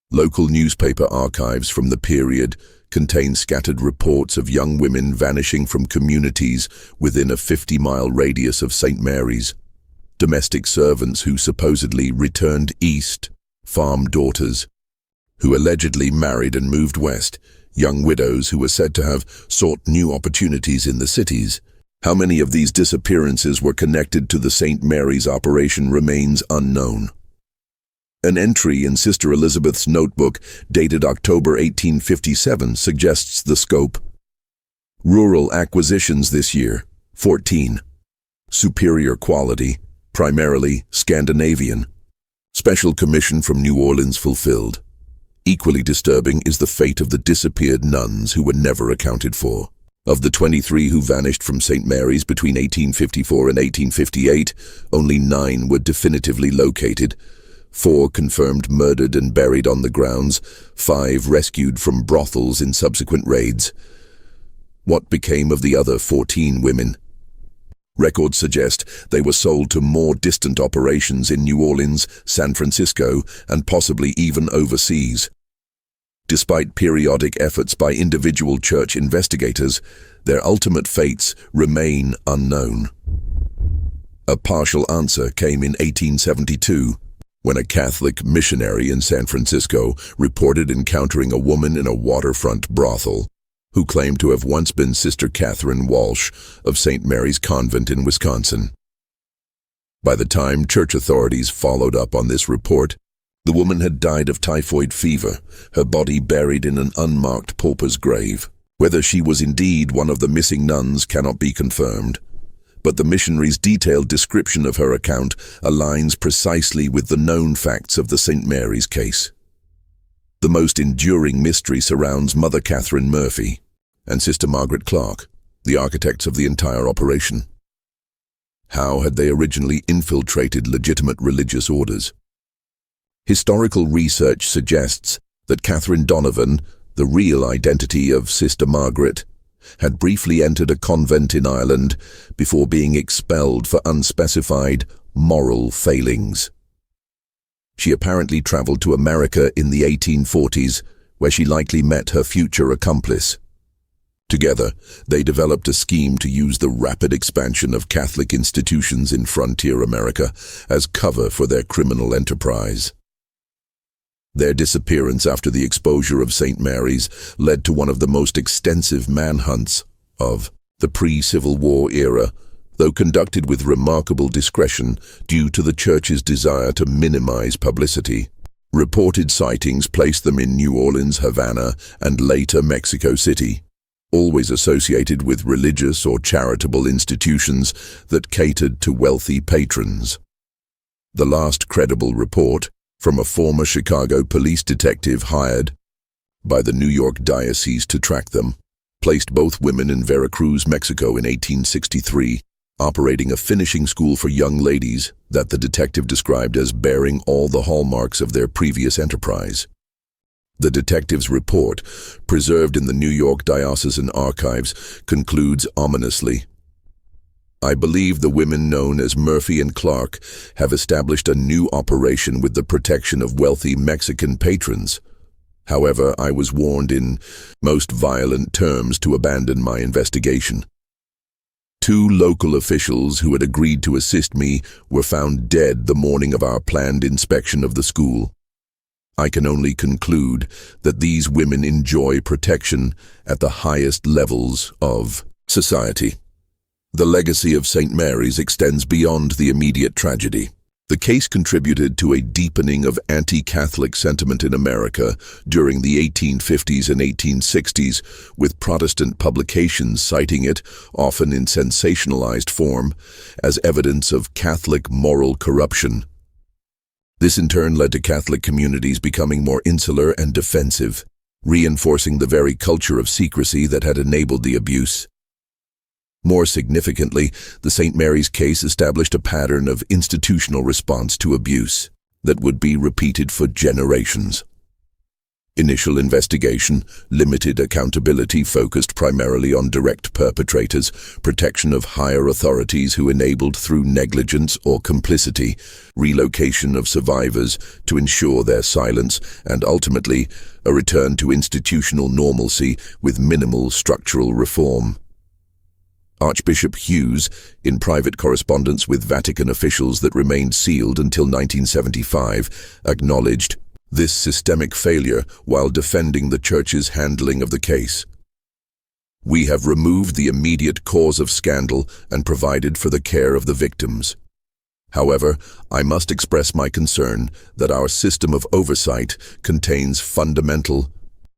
Local newspaper archives from the period contain scattered reports of young women vanishing from communities within a 50-mile radius of St. Mary's, domestic servants who supposedly returned east, farm daughters who allegedly married and moved west, young widows who were said to have sought new opportunities in the cities. How many of these disappearances were connected to the St. Mary's operation remains unknown. An entry in Sister Elizabeth's notebook dated October 1857 suggests the scope. Rural acquisitions this year, 14. Superior quality, primarily Scandinavian. Special commission from New Orleans fulfilled. Equally disturbing is the fate of the disappeared nuns who were never accounted for. Of the 23 who vanished from St. Mary's between 1854 and 1858, only 9 were definitively located. 4 confirmed murdered and buried on the grounds, 5 rescued from brothels in subsequent raids. What became of the other 14 women? Records suggest they were sold to more distant operations in New Orleans, San Francisco, and possibly even overseas. Despite periodic efforts by individual church investigators, their ultimate fates remain unknown. A partial answer came in 1872, when a Catholic missionary in San Francisco reported encountering a woman in a waterfront brothel who claimed to have once been Sister Catherine Walsh of St. Mary's Convent in Wisconsin. By the time church authorities followed up on this report, the woman had died of typhoid fever, her body buried in an unmarked pauper's grave. Whether she was indeed one of the missing nuns cannot be confirmed, but the missionary's detailed description of her account aligns precisely with the known facts of the St. Mary's case. The most enduring mystery surrounds Mother Catherine Murphy and Sister Margaret Clark, the architects of the entire operation. How had they originally infiltrated legitimate religious orders? Historical research suggests that Catherine Donovan, the real identity of Sister Margaret, had briefly entered a convent in Ireland before being expelled for unspecified moral failings. She apparently traveled to America in the 1840s, where she likely met her future accomplice. Together, they developed a scheme to use the rapid expansion of Catholic institutions in frontier America as cover for their criminal enterprise. Their disappearance after the exposure of St. Mary's led to one of the most extensive manhunts of the pre-Civil War era, though conducted with remarkable discretion due to the church's desire to minimize publicity. Reported sightings placed them in New Orleans, Havana, and later Mexico City, always associated with religious or charitable institutions that catered to wealthy patrons. The last credible report, from a former Chicago police detective hired by the New York Diocese to track them, placed both women in Veracruz, Mexico in 1863, operating a finishing school for young ladies that the detective described as bearing all the hallmarks of their previous enterprise. The detective's report, preserved in the New York Diocesan Archives, concludes ominously, "I believe the women known as Murphy and Clark have established a new operation with the protection of wealthy Mexican patrons. However, I was warned in most violent terms to abandon my investigation. 2 local officials who had agreed to assist me were found dead the morning of our planned inspection of the school. I can only conclude that these women enjoy protection at the highest levels of society." The legacy of St. Mary's extends beyond the immediate tragedy. The case contributed to a deepening of anti-Catholic sentiment in America during the 1850s and 1860s, with Protestant publications citing it, often in sensationalized form, as evidence of Catholic moral corruption. This in turn led to Catholic communities becoming more insular and defensive, reinforcing the very culture of secrecy that had enabled the abuse. More significantly, the St. Mary's case established a pattern of institutional response to abuse that would be repeated for generations. Initial investigation, limited accountability focused primarily on direct perpetrators, protection of higher authorities who enabled through negligence or complicity, relocation of survivors to ensure their silence, and ultimately, a return to institutional normalcy with minimal structural reform. Archbishop Hughes, in private correspondence with Vatican officials that remained sealed until 1975, acknowledged this systemic failure while defending the Church's handling of the case. "We have removed the immediate cause of scandal and provided for the care of the victims. However, I must express my concern that our system of oversight contains fundamental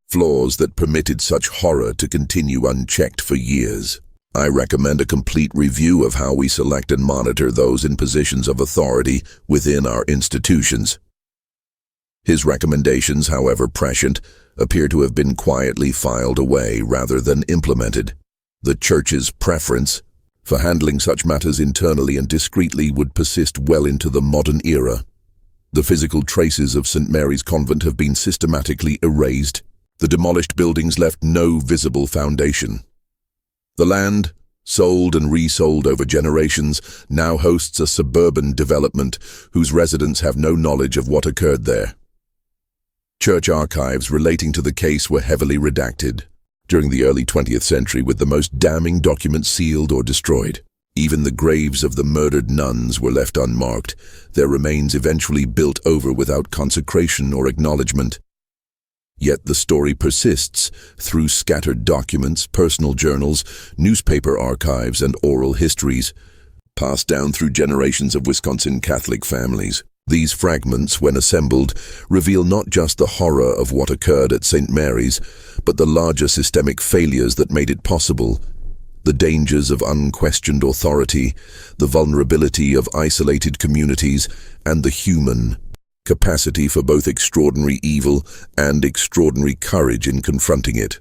flaws that permitted such horror to continue unchecked for years. I recommend a complete review of how we select and monitor those in positions of authority within our institutions." His recommendations, however prescient, appear to have been quietly filed away rather than implemented. The Church's preference for handling such matters internally and discreetly would persist well into the modern era. The physical traces of St. Mary's Convent have been systematically erased. The demolished buildings left no visible foundation. The land, sold and resold over generations, now hosts a suburban development whose residents have no knowledge of what occurred there. Church archives relating to the case were heavily redacted during the early 20th century, with the most damning documents sealed or destroyed. Even the graves of the murdered nuns were left unmarked, their remains eventually built over without consecration or acknowledgement. Yet the story persists through scattered documents, personal journals, newspaper archives, and oral histories, passed down through generations of Wisconsin Catholic families. These fragments, when assembled, reveal not just the horror of what occurred at St. Mary's, but the larger systemic failures that made it possible, the dangers of unquestioned authority, the vulnerability of isolated communities, and the human capacity for both extraordinary evil and extraordinary courage in confronting it.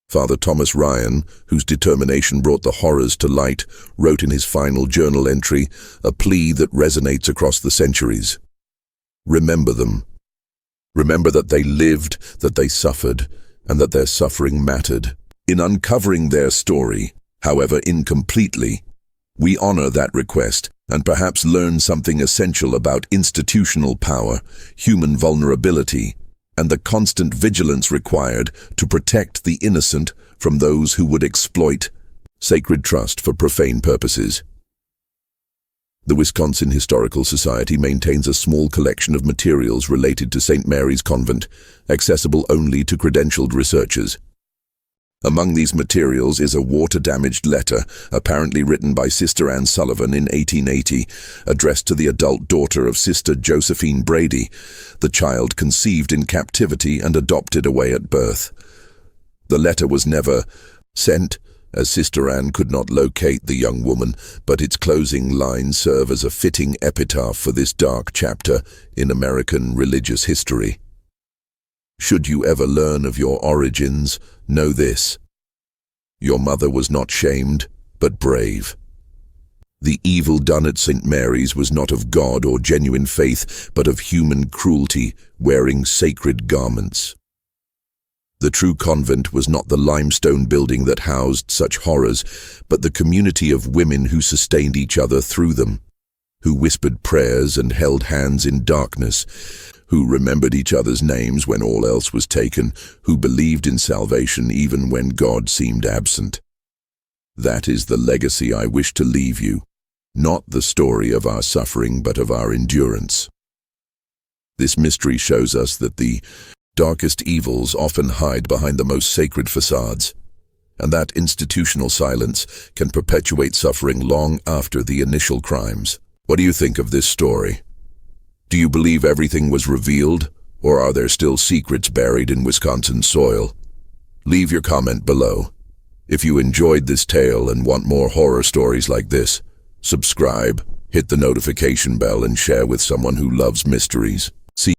Father Thomas Ryan, whose determination brought the horrors to light, wrote in his final journal entry a plea that resonates across the centuries. Remember them. Remember that they lived, that they suffered, and that their suffering mattered. In uncovering their story, however incompletely, we honor that request and perhaps learn something essential about institutional power, human vulnerability, and the constant vigilance required to protect the innocent from those who would exploit sacred trust for profane purposes. The Wisconsin Historical Society maintains a small collection of materials related to St. Mary's Convent, accessible only to credentialed researchers. Among these materials is a water-damaged letter, apparently written by Sister Anne Sullivan in 1880, addressed to the adult daughter of Sister Josephine Brady, the child conceived in captivity and adopted away at birth. The letter was never sent, as Sister Anne could not locate the young woman, but its closing lines serve as a fitting epitaph for this dark chapter in American religious history. Should you ever learn of your origins, know this: your mother was not shamed, but brave. The evil done at St. Mary's was not of God or genuine faith, but of human cruelty, wearing sacred garments. The true convent was not the limestone building that housed such horrors, but the community of women who sustained each other through them, who whispered prayers and held hands in darkness, who remembered each other's names when all else was taken, who believed in salvation even when God seemed absent. That is the legacy I wish to leave you, not the story of our suffering but of our endurance. This mystery shows us that the darkest evils often hide behind the most sacred facades, and that institutional silence can perpetuate suffering long after the initial crimes. What do you think of this story? Do you believe everything was revealed, or are there still secrets buried in Wisconsin soil? Leave your comment below. If you enjoyed this tale and want more horror stories like this, subscribe, hit the notification bell, and share with someone who loves mysteries.